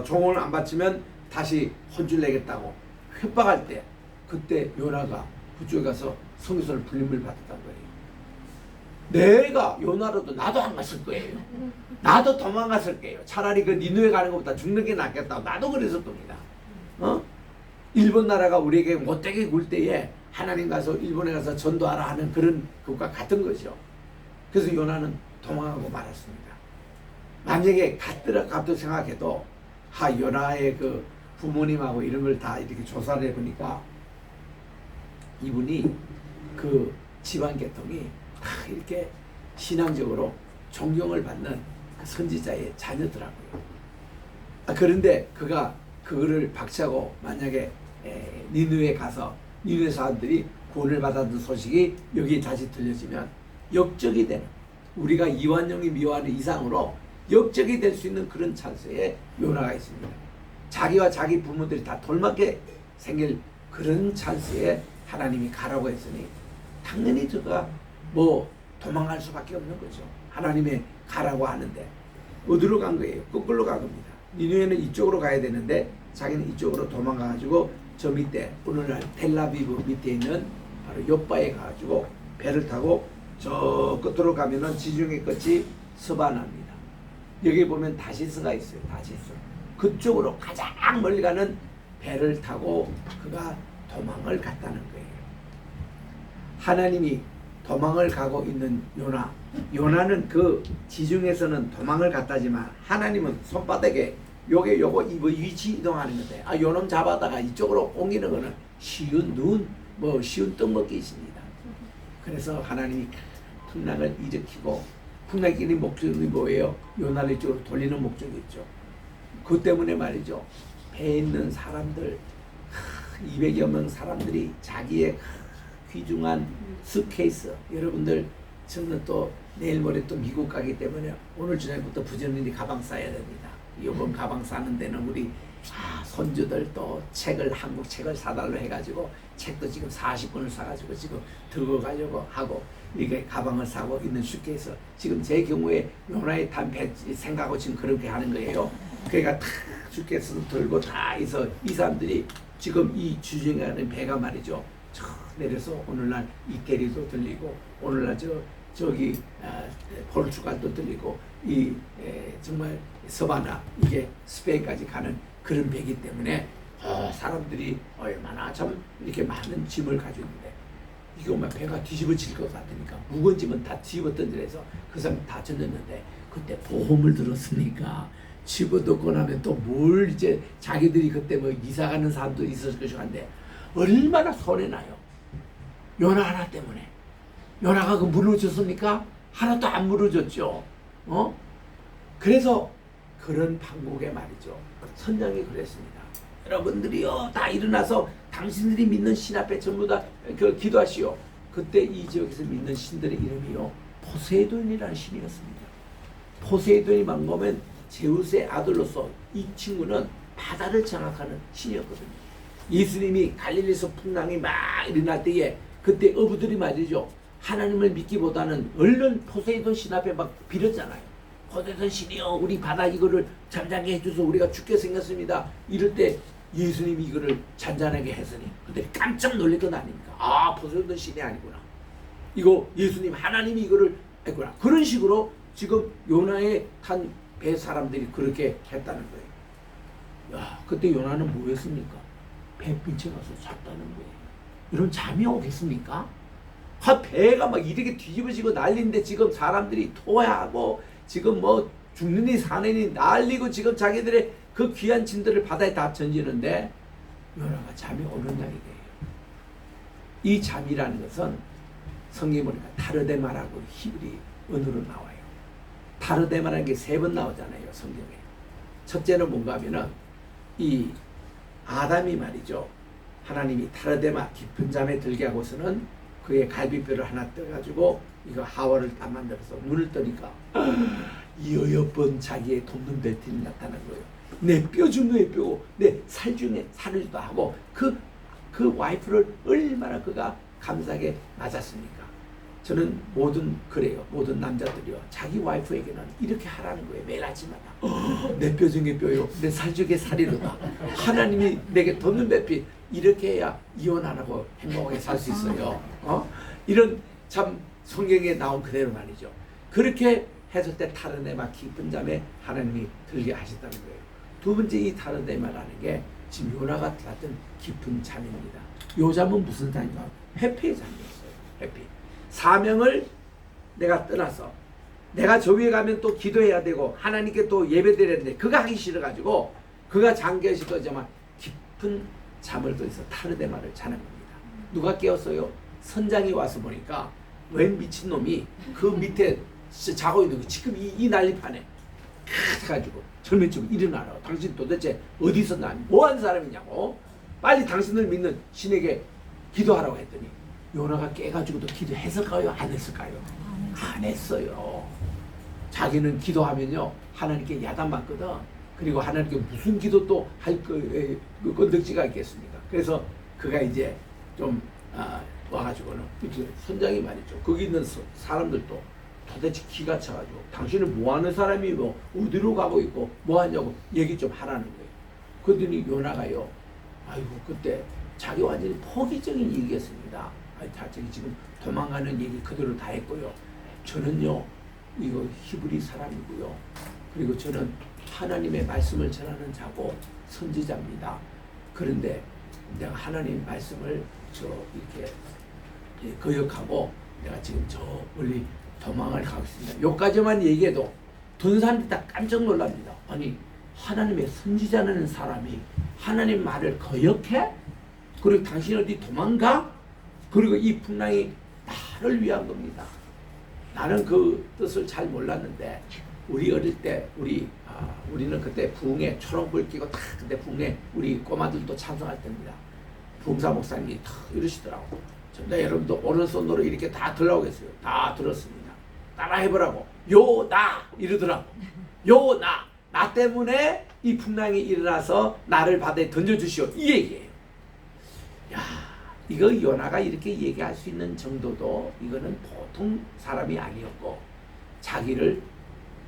종을 안 바치면 다시 혼쭐 내겠다고 협박할 때 그때 요나가 그쪽에 가서 성소를 불림을 받았단 거예요. 내가 요나로도 나도 안 갔을 거예요. 나도 도망갔을 거예요. 차라리 그 니느웨 가는 것보다 죽는 게 낫겠다고 나도 그랬을 겁니다. 일본 나라가 우리에게 못되게 굴 때에 하나님 가서 일본에 가서 전도하라 하는 그런 것과 같은 거죠. 그래서 요나는 도망하고 말았습니다. 만약에 갔더라 생각해도 요나의 그 부모님하고 이런 걸 다 이렇게 조사를 해보니까 이분이 그 집안 계통이 다 이렇게 신앙적으로 존경을 받는 선지자의 자녀더라고요. 그런데 그가 그거를 박차고 만약에 니느웨에 가서 니느웨 사람들이 구원을 받았던 소식이 여기에 다시 들려지면 역적이 되는 우리가 이완용이 미워하는 이상으로 역적이 될 수 있는 그런 찬스에 요나가 있습니다. 자기와 자기 부모들이 다 돌맞게 생길 그런 찬스에 하나님이 가라고 했으니 당연히 저가 뭐 도망갈 수밖에 없는 거죠. 하나님의 가라고 하는데 어디로 간 거예요? 거꾸로 간 겁니다. 니느웨는 이쪽으로 가야 되는데 자기는 이쪽으로 도망가가지고 저 밑에 오늘날 텔라비브 밑에 있는 바로 요바에 가가지고 배를 타고 저 끝으로 가면은 지중해 끝이 스바나입니다. 여기 보면 다시스가 있어요. 다시스. 그쪽으로 가장 멀리 가는 배를 타고 그가 도망을 갔다는 거예요. 하나님이 도망을 가고 있는 요나는 그 지중에서는 도망을 갔다지만 하나님은 손바닥에 요거 위치 이동하는 건데 요놈 잡아다가 이쪽으로 옮기는 거는 쉬운 떡 먹기 있습니다. 그래서 하나님이 풍랑을 일으키고 풍랑끼리 목적이 뭐예요? 요나를 이쪽으로 돌리는 목적이 있죠. 그 때문에 말이죠. 배에 있는 사람들 200여 명 사람들이 자기의 귀중한 스케이스 여러분들 저는 또 내일 모레 또 미국 가기 때문에 오늘 저녁부터 부지런히 가방 싸야 됩니다. 이번 가방 싸는 데는 우리 손주들 또 한국 책을 사달로 해가지고 책도 지금 40권을 사가지고 지금 들고 가려고 하고 이게 가방을 사고 있는 슈케이스 지금 제 경우에 요나에 탄 배 생각하고 지금 그렇게 하는 거예요. 그러니까 다 슈케이스 들고 다 해서 이 사람들이 지금 이 주중에 배가 말이죠. 저 내려서 오늘날 이태리도 들리고 오늘날 저기 포르투갈도 들리고 정말 서바나 이게 스페인까지 가는 그런 배기 때문에 사람들이 얼마나 참 이렇게 많은 짐을 가지고 있는데 이거 막 배가 뒤집어질 것 같으니까 무거운 짐은 다 뒤집어 던지래서 그 사람 다 젖었는데 그때 보험을 들었으니까 집어넣고 나면 또 뭘 이제 자기들이 그때 뭐 이사 가는 사람도 있었을 것이고 한데 얼마나 손해나요. 요나 하나 때문에. 요나가 그 무너졌습니까? 하나도 안 무너졌죠. 그래서 그런 판국에 말이죠. 선장이 그랬습니다. 여러분들이요 다 일어나서 당신들이 믿는 신 앞에 전부 다 기도하시오. 그때 이 지역에서 믿는 신들의 이름이요 포세이돈이라는 신이었습니다. 포세이돈이 망보면 제우스의 아들로서 이 친구는 바다를 장악하는 신이었거든요. 예수님이 갈릴리에서 풍랑이 막 일어날 때에 그때 어부들이 말이죠. 하나님을 믿기보다는 얼른 포세이돈 신 앞에 막 빌었잖아요. 포세이돈 신이여 우리 바다 이거를 잠잠게 해줘서 우리가 죽게 생겼습니다. 이럴 때 예수님이 이거를 잔잔하게 했으니 그때 깜짝 놀랄 건 아닙니까? 아 포세이돈 신이 아니구나. 이거 예수님 하나님이 이거를 했구나. 그런 식으로 지금 요나에 탄 배 사람들이 그렇게 했다는 거예요. 야 그때 요나는 뭐 했습니까? 배 근처 가서 잤다는 거예요. 이런 잠이 오겠습니까? 배가 막 이렇게 뒤집어지고 난리인데 지금 사람들이 토하고 지금 뭐 죽느니 사느니 난리고 지금 자기들의 그 귀한 짐들을 바다에 다 던지는데 요나가 잠이 오느냐 이거예요. 이 잠이라는 것은 성경에 보니까 타르데마라고 히브리 언어로 나와요. 타르데마라는 게 3번 나오잖아요 성경에. 첫째는 뭔가 하면은 이 아담이 말이죠. 하나님이 타르데마 깊은 잠에 들게 하고서는 그의 갈비뼈를 하나 떠가지고 이거 하와를 다 만들어서 눈을 뜨니까 이 어여쁜 자기의 돋는 벨트이 나타난 거예요. 내 뼈 중에 뼈고 내 살 중에 살을 하고 그 와이프를 얼마나 그가 감사하게 맞았습니까? 저는 그래요. 모든 남자들이요. 자기 와이프에게는 이렇게 하라는 거예요. 매일 아침마다. 내 뼈 중에 뼈요. 내 살 중에 살이로다. 하나님이 내게 돋는 벨트 이렇게 해야 이혼 안 하고 행복하게 살 수 있어요. 이런 참 성경에 나온 그대로 말이죠. 그렇게 했을 때 타르데마 깊은 잠에 하나님이 들게 하셨다는 거예요. 두 번째 이 타르데마라는 게 지금 요나가 들었던 깊은 잠입니다. 요 잠은 무슨 잠인가? 회피의 잠이었어요. 회피. 사명을 내가 떠나서 내가 저 위에 가면 또 기도해야 되고 하나님께 또 예배드려야 되는데 그가 하기 싫어가지고 그가 잠겨있을 거지만 깊은 잠을 들어서 타르데마를 자는 겁니다. 누가 깨웠어요? 선장이 와서 보니까 웬 미친놈이 그 밑에 자고 있는 거 지금 이 난리판에 가지고 젊은 쪽 일어나라. 당신 도대체 어디서 난 뭐한 사람이냐고. 빨리 당신을 믿는 신에게 기도하라고 했더니 요나가 깨가지고도 기도했을까요? 안 했을까요? 안 했어요. 자기는 기도하면요 하나님께 야단맞거든. 그리고 하나님께 무슨 기도 또 할 그 건덕지가 있겠습니까? 그래서 그가 이제 좀 와가지고는 선장이 말이죠. 거기 있는 사람들도 도대체 기가 차가지고 당신은 뭐 하는 사람이고 어디로 가고 있고 뭐 하냐고 얘기 좀 하라는 거예요. 그러더니 요나가요. 아이고 그때 자기 완전히 포기적인 얘기했습니다. 자기 지금 도망가는 얘기 그대로 다 했고요. 저는요 이거 히브리 사람이고요. 그리고 저는 하나님의 말씀을 전하는 자고 선지자입니다. 그런데 내가 하나님 말씀을 이렇게 거역하고 내가 지금 저 멀리 도망을 가고 있습니다. 여기까지만 얘기해도 돈 사람들이 다 깜짝 놀랍니다. 아니 하나님의 선지자라는 사람이 하나님 말을 거역해? 그리고 당신 어디 도망가? 그리고 이 풍랑이 나를 위한 겁니다. 나는 그 뜻을 잘 몰랐는데 우리 어릴 때 우리는 그때 부흥회 초롱불 끼고 딱 그때 부흥회 우리 꼬마들도 참석할 때입니다. 부흥사 목사님이 탁 이러시더라고. 네, 여러분도 오른손으로 이렇게 다 들라고 했어요. 다 들었습니다. 따라 해보라고. 요나 이러더라고. 요나 나 때문에 이 풍랑이 일어나서 나를 바다에 던져주시오. 이 얘기예요. 야, 이거 요나가 이렇게 얘기할 수 있는 정도도 이거는 보통 사람이 아니었고 자기를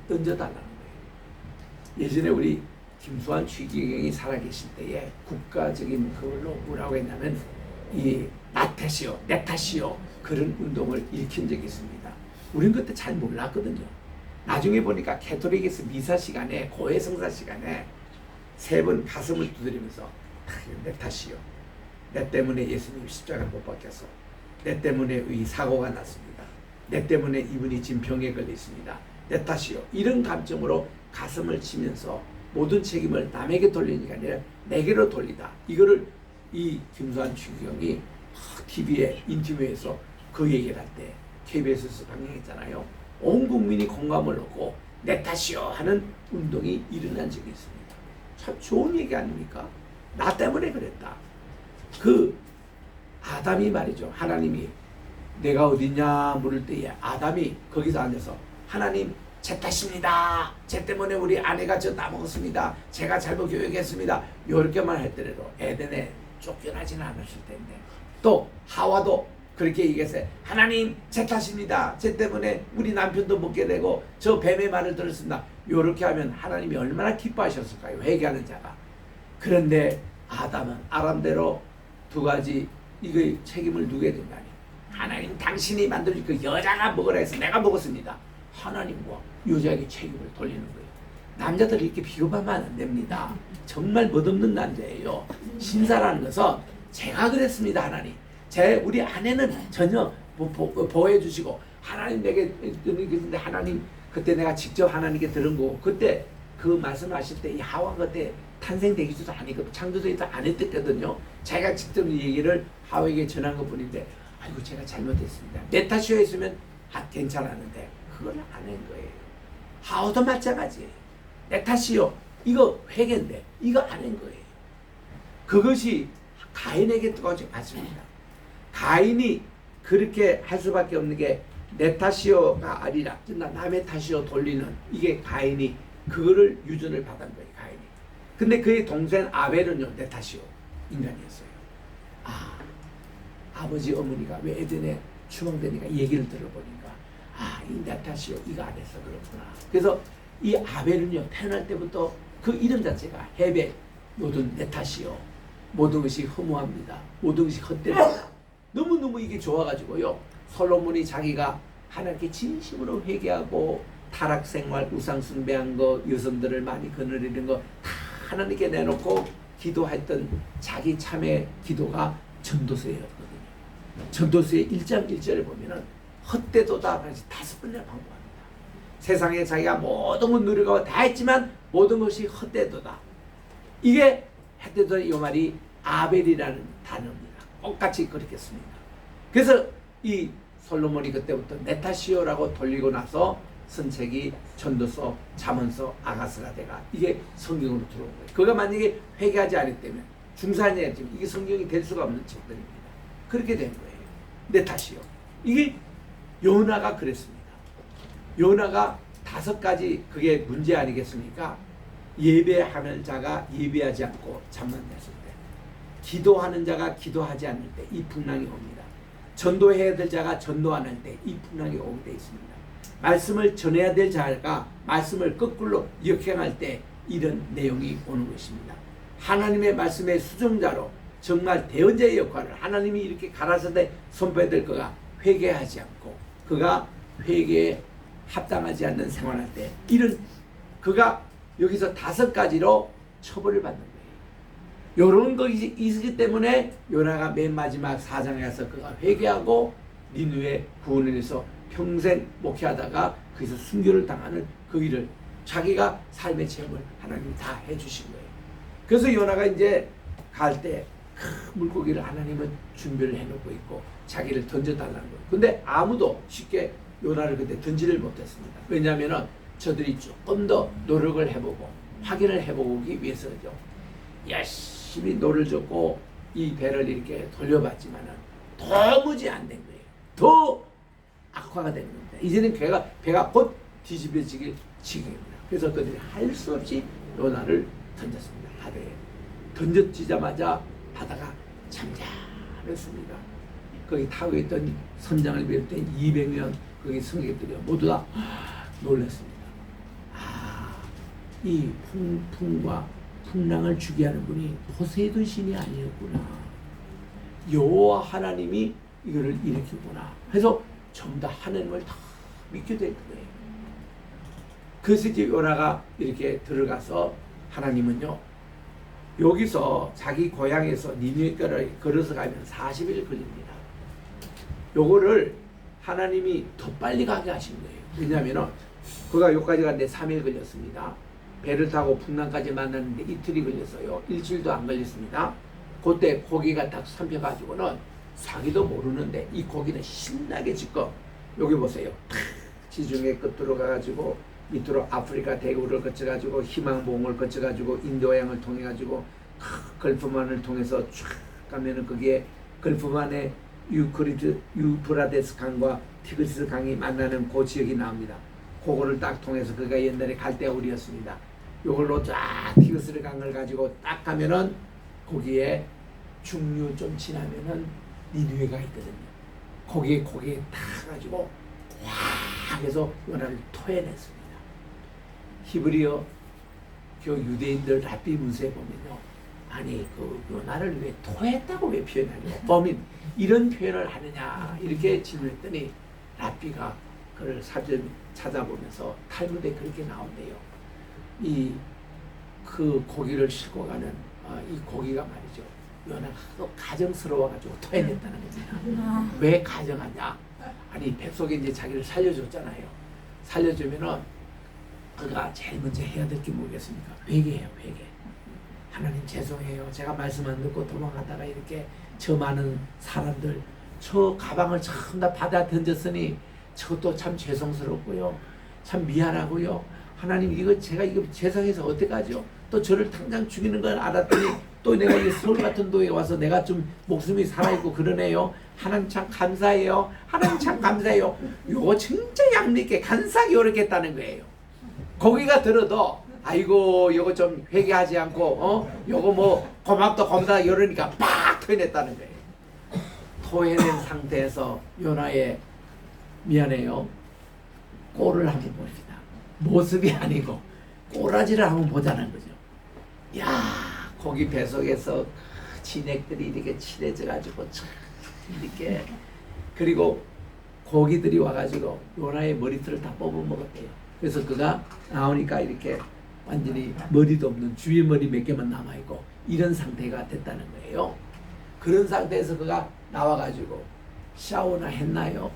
던져달라는 거예요. 예전에 우리 김수환 추기경이 살아계실 때에 국가적인 그걸로 뭐라고 했냐면 이 나 탓이요, 내 탓이요 그런 운동을 일으킨 적이 있습니다. 우린 그때 잘 몰랐거든요. 나중에 보니까 캐톨릭에서 미사 시간에 고해 성사 시간에 3번 가슴을 두드리면서 내 탓이요. 내 때문에 예수님 십자가 못 박혀서 내 때문에 이 사고가 났습니다. 내 때문에 이분이 지금 병에 걸려 있습니다. 내 탓이요. 이런 감정으로 가슴을 치면서 모든 책임을 남에게 돌리는 게 아니라 내게로 돌리다. 이거를 이 김수환 추기경이 TV에 인터뷰에서 그 얘기를 할 때 KBS에서 방영했잖아요. 온 국민이 공감을 얻고 내 탓이요 하는 운동이 일어난 적이 있습니다. 참 좋은 얘기 아닙니까? 나 때문에 그랬다. 그 아담이 말이죠. 하나님이 내가 어디냐 물을 때에 아담이 거기서 앉아서 하나님 제 탓입니다. 제 때문에 우리 아내가 저 따먹었습니다. 제가 잘못 교육했습니다. 이렇게만 했더라도 에덴에 쫓겨나지는 않았을 텐데 또 하와도 그렇게 얘기했어요. 하나님 제 탓입니다. 제 때문에 우리 남편도 먹게 되고 저 뱀의 말을 들었습니다. 요렇게 하면 하나님이 얼마나 기뻐하셨을까요? 회개하는 자가. 그런데 아담은 아람대로 두 가지 이거 책임을 누게 된다니. 하나님 당신이 만들어준 그 여자가 먹으라 해서 내가 먹었습니다. 하나님과 여자에게 책임을 돌리는 거예요. 남자들이 이렇게 비겁하면 안 됩니다. 정말 멋없는 남자예요. 신사라는 것은 제가 그랬습니다. 하나님. 우리 아내는 전혀 보호해 주시고 하나님 내게 하나님 그때 내가 직접 하나님께 들은 거고 그때 그 말씀하실 때 이 하와 그때 탄생되기도 아니고 창조되기도 안 했거든요. 제가 직접 이 얘기를 하와에게 전한 것 뿐인데 아이고 제가 잘못했습니다. 내 탓이어 있으면 괜찮았는데 그걸 안 한 거예요. 하와도 마찬가지예요. 내 탓이요. 이거 회개인데 이거 안 한 거예요. 그것이 가인에게 똑같이 맞습니다. 가인이 그렇게 할 수밖에 없는 게 내 탓이요가 아니라 남의 탓이요 돌리는 이게 가인이 그거를 유전을 받은 거예요. 가인이. 근데 그의 동생 아벨은요 내 탓이요 인간이었어요. 아버지 어머니가 왜 에덴에 추방되니까 얘기를 들어보니까 이 내 탓이요 이거 안 했어 그렇구나. 그래서 이 아벨은요 태어날 때부터 그 이름 자체가 헤벨 모든 내 탓이요 모든 것이 허무합니다. 모든 것이 헛되다. 너무너무 이게 좋아가지고요. 솔로몬이 자기가 하나님께 진심으로 회개하고 타락생활, 우상숭배한 거, 여성들을 많이 거느리는 거 다 하나님께 내놓고 기도했던 자기 참회 기도가 전도서였거든요. 전도서의 1장 1절에 보면은 헛되도다 5번이나 반복합니다. 세상에 자기가 모든 걸 누리고 다 했지만 모든 것이 헛되도다. 이게 헛되도다 이 말이 아벨이라는 단어입니다. 똑같이 그렇게 씁니다. 그래서 이 솔로몬이 그때부터 내 탓이요라고 돌리고 나서 선책이 전도서, 잠언서, 아가서가 돼가 이게 성경으로 들어온 거예요. 그가 만약에 회개하지 않았다면 중산이었지만 이게 성경이 될 수가 없는 책들입니다. 그렇게 된 거예요. 내 탓이요. 이게 요나가 그랬습니다. 요나가 5가지 그게 문제 아니겠습니까? 예배하는 자가 예배하지 않고 잠만 잤을 때, 기도하는 자가 기도하지 않을 때 이 풍랑이 옵니다. 전도해야 될 자가 전도 안 할 때 이 풍랑이 오게 되어 있습니다. 말씀을 전해야 될 자가 말씀을 거꾸로 역행할 때 이런 내용이 오는 것입니다. 하나님의 말씀의 수종자로 정말 대언자의 역할을 하나님이 이렇게 가라사대 선포해야 될 그가 회개하지 않고 그가 회개에 합당하지 않는 생활할 때 이런 그가 여기서 5가지로 처벌을 받는 거예요. 이런 것이 있기 때문에 요나가 맨 마지막 4장에 가서 그가 회개하고 니느웨 구원을 해서 평생 목회하다가 거기서 순교를 당하는 그 일을 자기가 삶의 체험을 하나님이 다 해주신 거예요. 그래서 요나가 이제 갈 때 큰 물고기를 하나님은 준비를 해놓고 있고 자기를 던져달라는 거예요. 근데 아무도 쉽게 요나를 그때 던지를 못했습니다. 왜냐하면 저들이 조금 더 노력을 해보고 확인을 해보기 위해서죠. 열심히 노를 줬고 이 배를 이렇게 돌려봤지만은 도무지 안 된 거예요. 더 악화가 되는 겁니다. 이제는 배가 곧 뒤집어지길 지경입니다. 그래서 그들이 할 수 없이 요나를 던졌습니다. 바다에 던져지자마자 바다가 잠잠했습니다. 거기 타고 있던 선장을 비롯한 200명 거기 승객들이 모두 다 놀랐습니다. 이 풍풍과 풍랑을 주게 하는 분이 포세이돈 신이 아니었구나. 여호와 하나님이 이거를 일으키구나. 해서 전부 다 하나님을 다 믿게 된 거예요. 그래서 이제 요나가 이렇게 들어가서 하나님은요 여기서 자기 고향에서 니느웨까지 걸어서 가면 40일 걸립니다. 요거를 하나님이 더 빨리 가게 하신 거예요. 왜냐하면 그가 여기까지 갔는데 3일 걸렸습니다. 배를 타고 풍랑까지 만났는데 이틀이 걸렸어요. 일주일도 안 걸렸습니다. 그때 고기가 딱 삼켜가지고는 사기도 모르는데 이 고기는 신나게 짖고 여기 보세요. 지중해 끝으로 가가지고 밑으로 아프리카 대구를 거쳐가지고 희망봉을 거쳐가지고 인도양을 통해가지고 걸프만을 통해서 쫙 가면은 거기에 걸프만에 유프라데스 강과 티그리스 강이 만나는 그 지역이 나옵니다. 그거를 딱 통해서 그가 옛날에 갈대아울이었습니다. 요걸로 쫙 티그리스 강을 가지고 딱 가면은 거기에 중류 좀 지나면은 니느웨가 있거든요. 고기에 타가지고 확 해서 요나를 토해냈습니다. 히브리어 그 유대인들 랍비 문서에 보면요, 아니 그 요나를 왜 토했다고 왜 표현하냐, 범인 이런 표현을 하느냐 이렇게 질문했더니 랍비가 그걸 사전 찾아보면서 탈무드에 그렇게 나온대요. 이 그 고기를 싣고 가는 이 고기가 말이죠, 요나가 가정스러워가지고 토해냈다는 겁니다. 왜 가정하냐? 아니 뱃속에 이제 자기를 살려줬잖아요. 살려주면은 그가 제일 먼저 해야 될 게 뭐겠습니까? 회개해요, 회개. 하나님 죄송해요. 제가 말씀 안 듣고 도망가다가 이렇게 저 많은 사람들 저 가방을 전부 다 바다 던졌으니 저것도 참 죄송스럽고요. 참 미안하고요. 하나님 이거 제가 이거 죄송해서 어떡하죠? 또 저를 당장 죽이는 걸 알았더니 또 내가 이 서울 같은 도에 와서 내가 좀 목숨이 살아있고 그러네요. 하나님 참 감사해요. 하나님 참 감사해요. 요거 진짜 양립게 간사하게 이렇게 했다는 거예요. 고기가 들어도 아이고 요거 좀 회개하지 않고 요거 뭐 고맙다 고맙다 이러니까 팍 토해냈다는 거예요. 토해낸 상태에서 요나의 미안해요 꼴을 한번 봅시다. 모습이 아니고 꼬라지를 한번 보자는 거죠. 야, 고기 뱃속에서 진액들이 이렇게 칠해져 가지고 참 이렇게, 그리고 고기들이 와가지고 요나의 머리털을 다 뽑아 먹었대요. 그래서 그가 나오니까 이렇게 완전히 머리도 없는 주위 머리 몇 개만 남아있고 이런 상태가 됐다는 거예요. 그런 상태에서 그가 나와가지고 샤워나 했나요?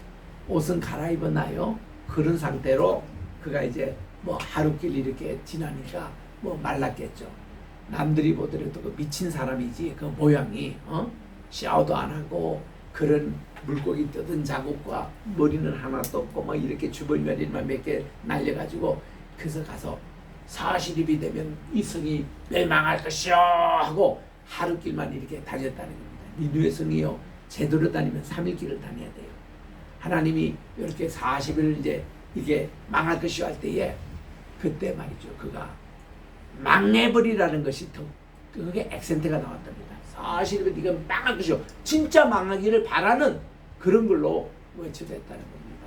옷은 갈아입었나요? 그런 상태로 그가 이제 뭐 하루길 이렇게 지나니까 뭐 말랐겠죠. 남들이 보더라도 그 미친 사람이지 그 모양이 샤워도 안 하고 그런 물고기 뜯은 자국과 머리는 하나도 없고 뭐 이렇게 주벌머리만 몇 개 날려가지고 그래서 가서 40일이 되면 이 성이 멸망할 것이요 하고 하루길만 이렇게 다녔다는 겁니다. 니누의 성이요 제대로 다니면 3일길을 다녀야 돼요. 하나님이 이렇게 40일 이제 이게 망할 것이요 할 때에 그때 말이죠, 그가 망해버리라는 것이 더 그게 액센트가 나왔답니다. 사실은 네가 망할 것이요 진짜 망하기를 바라는 그런 걸로 외쳐졌다는 겁니다.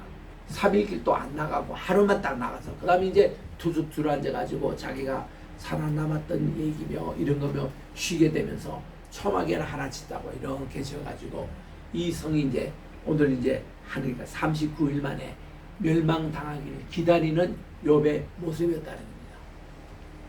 3일길도 안 나가고 하루만 딱 나가서 그 다음에 이제 투숙 주저앉아가지고 자기가 살아남았던 얘기며 이런 거며 쉬게 되면서 초막에는 하나 짓다고 이렇게 지어가지고 이 성이 이제 오늘 이제 하니까 39일 만에 멸망당하기를 기다리는 욥의 모습이었다는 겁니다.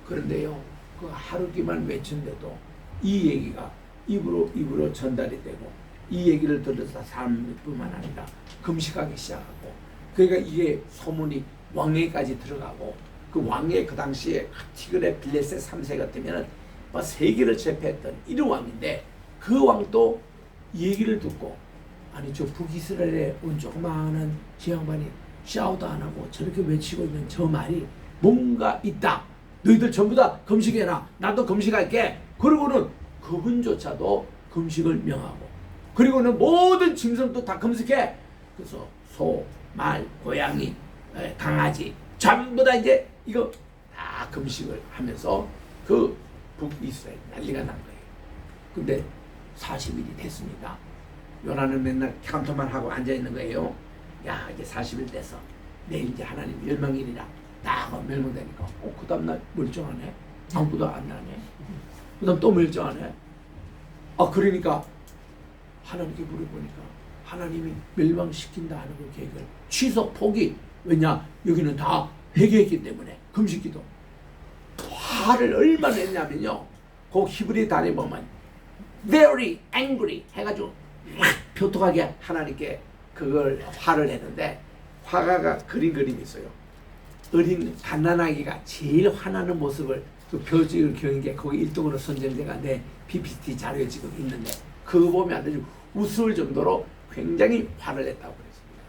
그런데요, 그 하루기만 외친데도 이 얘기가 입으로 전달이 되고 이 얘기를 들어서 사람뿐만 아니라 금식하기 시작하고, 그러니까 이게 소문이 왕에까지 들어가고, 그 왕의 그 당시에 티그레 빌레셋 3세 같으면은 뭐 세계를 제패했던 이런 왕인데 그 왕도 얘기를 듣고 아니 저 북이스라엘에 온 조그마한 지향반이 샤워도 안 하고 저렇게 외치고 있는 저 말이 뭔가 있다. 너희들 전부 다 금식해라. 나도 금식할게. 그러고는 그분조차도 금식을 명하고, 그리고는 모든 짐승도 다 금식해. 그래서 소, 말, 고양이, 강아지 전부 다 이제 이거 다 금식을 하면서 그 북이스라엘 난리가 난 거예요. 근데 40일이 됐습니다. 요나는 맨날 깜토만 하고 앉아 있는 거예요. 야, 이제 40일 돼서 내일 이제 하나님 멸망일이라 딱 멸망되니까 그 다음날 멀쩡하네. 아무것도 안 나네. 그 다음 또 멀쩡하네. 그러니까 하나님께 물어보니까 하나님이 멸망시킨다 하는 그 계획을 취소 포기. 왜냐, 여기는 다 회개했기 때문에. 금식기도 화를 얼마나 냈냐면요, 그 히브리 단에 보면 very angry 해가지고 막 표톡하게 하나님께 그걸 화를 했는데, 화가가 그린 그림이 있어요. 어린 갓난아기가 제일 화나는 모습을 그 표지를 그린 게 거기 1등으로 선정돼가 내 PPT 자료에 지금 있는데, 그거 보면 아주 우스울 정도로 굉장히 화를 냈다고 그랬습니다.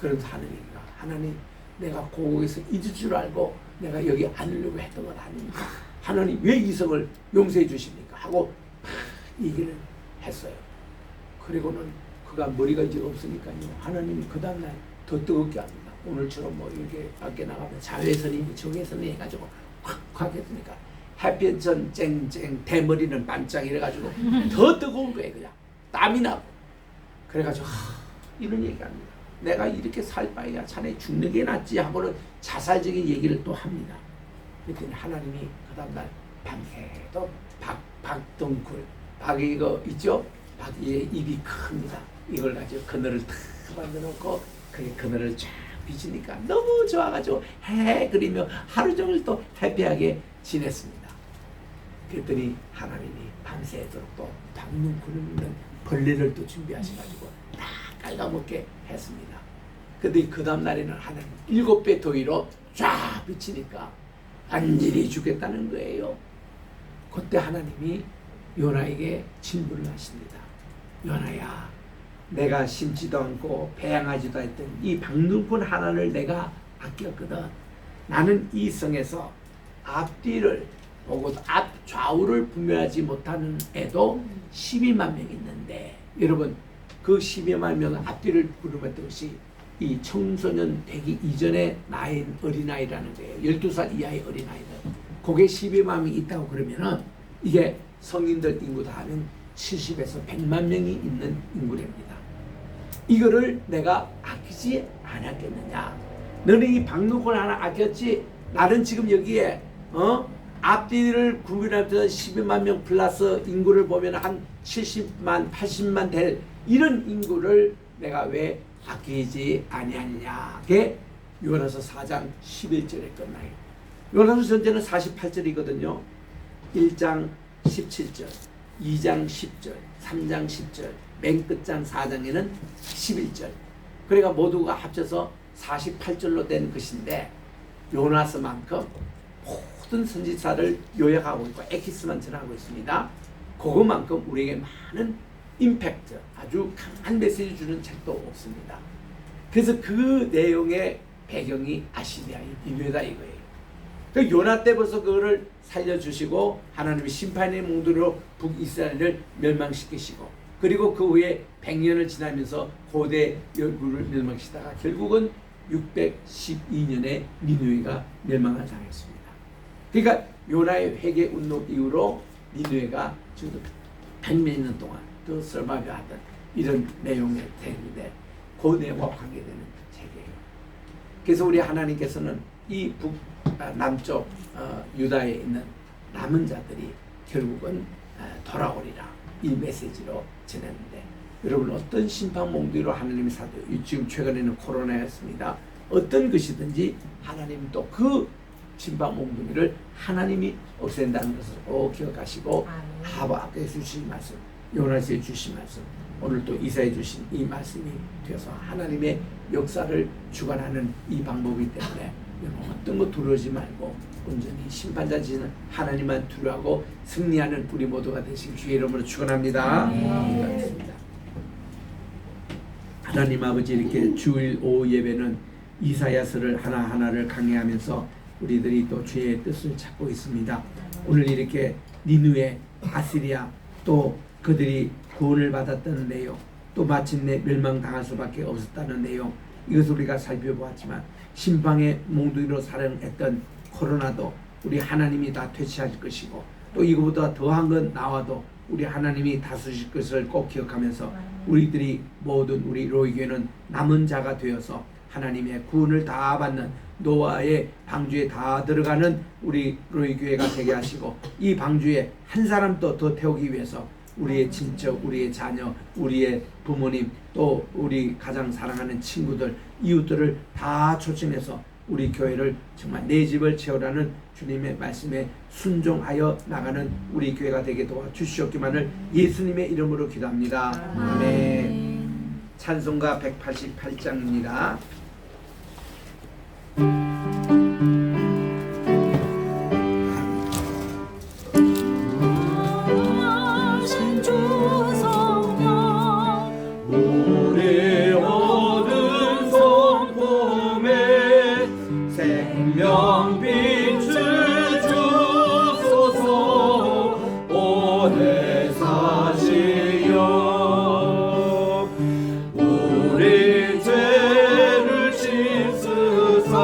그래서 하느님이가 하나님, 내가 고국에서 잊을 줄 알고 내가 여기 앉으려고 했던 건 아닙니까? 하나님 왜 이성을 용서해 주십니까? 하고 얘기를 했어요. 그리고는 그가 머리가 이제 없으니까요, 하나님이 그 다음날 더 뜨겁게 합니다. 오늘처럼 뭐 이렇게 밖에 나가면 자외선이 적외선이 해가지고 확 했으니까 햇볕은 쨍쨍 대머리는 반짝 이래가지고 더 뜨거운 거예요. 그냥 땀이 나고. 그래가지고 이런 얘기합니다. 내가 이렇게 살 바에야 차라리 죽는 게 낫지 하고는 자살적인 얘기를 또 합니다. 그랬더니 하나님이 그 다음날 밤새도 박동굴, 박이 이거 있죠? 박이의 입이 큽니다. 이걸 가지고 그늘을 탁 만들어 놓고 그게 그늘을 쫙 비치니까 너무 좋아가지고 해 그리며 하루 종일 또 해피하게 지냈습니다. 그랬더니 하나님이 밤새도록 또 박눈굴을 있는 벌레를 또 준비하셔가지고 다 깔아먹게 했습니다. 근데 그 다음 날에는 하나님 7배 더위로 쫙 비치니까 완전히 죽겠다는 거예요. 그때 하나님이 요나에게 질문을 하십니다. 요나야, 내가 심지도 않고 배양하지도 했던 이 박눈굴 하나를 내가 아꼈거든. 나는 이 성에서 앞뒤를 보고 앞 좌우를 분별하지 못하는 애도 12만 명 있는데, 여러분 그 12만 명은 앞뒤를 분별했던 것이 이 청소년 되기 이전에 나인 어린아이라는 거예요. 12살 이하의 어린아이들. 그게 12만 명이 있다고 그러면은 이게 성인들 인구 다 하면 70에서 100만 명이 있는 인구랍니다. 이거를 내가 아끼지 않았겠느냐? 너는 이 박눈굴 하나 아꼈지? 나는 지금 여기에 앞뒤를 구분하면서 12만 명 플러스 인구를 보면 한 70만, 80만 될 이런 인구를 내가 왜 아끼지 아니하냐? 그게 요나서 4장 11절에 끝나요. 요나서 전체는 48절이거든요. 1장 17절, 2장 10절, 3장 10절, 맨 끝장 4장에는 11절. 그러니까 모두가 합쳐서 48절로 된 것인데, 요나서만큼 모든 선지자를 요약하고 있고 엑기스만 전하고 있습니다. 그것만큼 우리에게 많은 임팩트, 아주 강한 메시지 주는 책도 없습니다. 그래서 그 내용의 배경이 아시리아의 니느웨다 이거예요. 그 요나 때 벌써 그거를 살려주시고 하나님이 심판의 몽둥이로 북이스라엘을 멸망시키시고, 그리고 그 후에 100년을 지나면서 고대 열국을 멸망시키다가 결국은 612년에 니느웨가 멸망을 당했습니다. 그러니까 요나의 회개 운동 이후로 니느웨가 지금 100몇 년 동안 또 설마비하던 이런 내용의 책인데, 그 내용과 관계되는 책이에요. 그래서 우리 하나님께서는 이 남쪽 유다에 있는 남은 자들이 결국은 돌아오리라 이 메시지로 전했는데, 여러분 어떤 심판 몽둥이로 하나님이 사도, 지금 최근에는 코로나였습니다. 어떤 것이든지 하나님 또 그 심판 몽둥이를 하나님이 없앤다는 것을 꼭 기억하시고, 하박에서 주신 말씀, 요나서에 주신 말씀, 오늘 또 이사에 주신 이 말씀이 되어서 하나님의 역사를 주관하는 이 방법이기 때문에 여러분 어떤 것 두려워하지 말고 온전히 심판자지는 하나님만 두려워하고 승리하는 우리 모두가 되시길 주의 이름으로 축원합니다. 기도하겠습니다. 하나님 아버지, 이렇게 주일 오후 예배는 이사야서를 하나하나를 강의하면서 우리들이 또 주의 뜻을 찾고 있습니다. 오늘 이렇게 니느웨, 아시리아, 또 그들이 구원을 받았다는 내용, 또 마침내 멸망당할 수밖에 없었다는 내용, 이것을 우리가 살펴보았지만 심판의 몽둥이로 사령했던 코로나도 우리 하나님이 다 퇴치할 것이고, 또 이거보다 더한 건 나와도 우리 하나님이 다스리실 것을 꼭 기억하면서 우리들이 모든 우리 로이교회는 남은 자가 되어서 하나님의 구원을 다 받는 노아의 방주에 다 들어가는 우리 로이교회가 되게 하시고, 이 방주에 한 사람도 더 태우기 위해서 우리의 친척, 우리의 자녀, 우리의 부모님, 또 우리 가장 사랑하는 친구들, 이웃들을 다 초청해서 우리 교회를 정말 내 집을 채우라는 주님의 말씀에 순종하여 나가는 우리 교회가 되게 도와주시옵기만을 예수님의 이름으로 기도합니다. 아멘. 찬송가 188장입니다. 우리 죄를 씻으사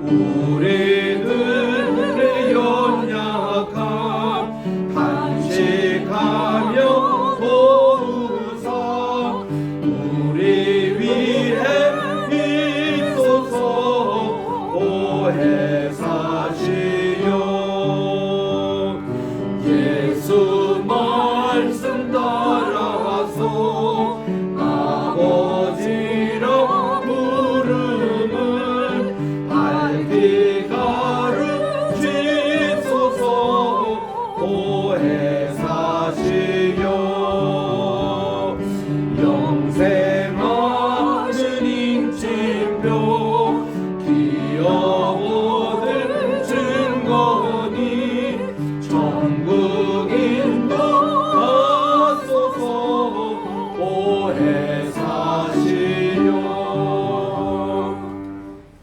우리들의 연약함 단식하며 도우사 우리 위해 비소서 보혜 사시려 예수 말씀 따라서 아버지라 부름을 밝히 가르치소서 보혜 사시려 영생하는 인침표 기어오들 증거니 천국 인도하소서 보혜 사시려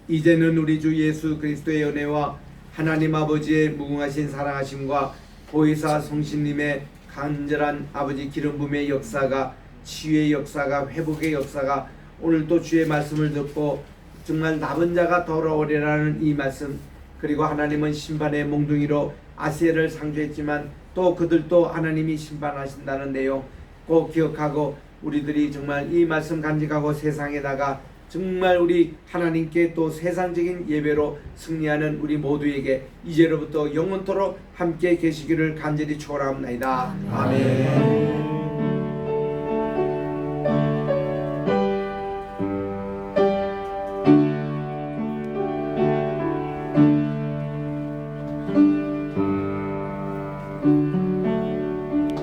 이제는 우리 주 예수 그리스도의 은혜와 하나님 아버지의 무궁하신 사랑하심과 보혜사 성신님의 간절한 아버지 기름 부음의 역사가 치유의 역사가 회복의 역사가 오늘도 주의 말씀을 듣고 정말 남은 자가 돌아오리라는 이 말씀 그리고 하나님은 심판의 몽둥이로 아세를 상주했지만 또 그들도 하나님이 심판하신다는 내용 꼭 기억하고 우리들이 정말 이 말씀 간직하고 세상에다가 정말 우리 하나님께 또 세상적인 예배로 승리하는 우리 모두에게 이제로부터 영원토록 함께 계시기를 간절히 축원합니다. 아멘.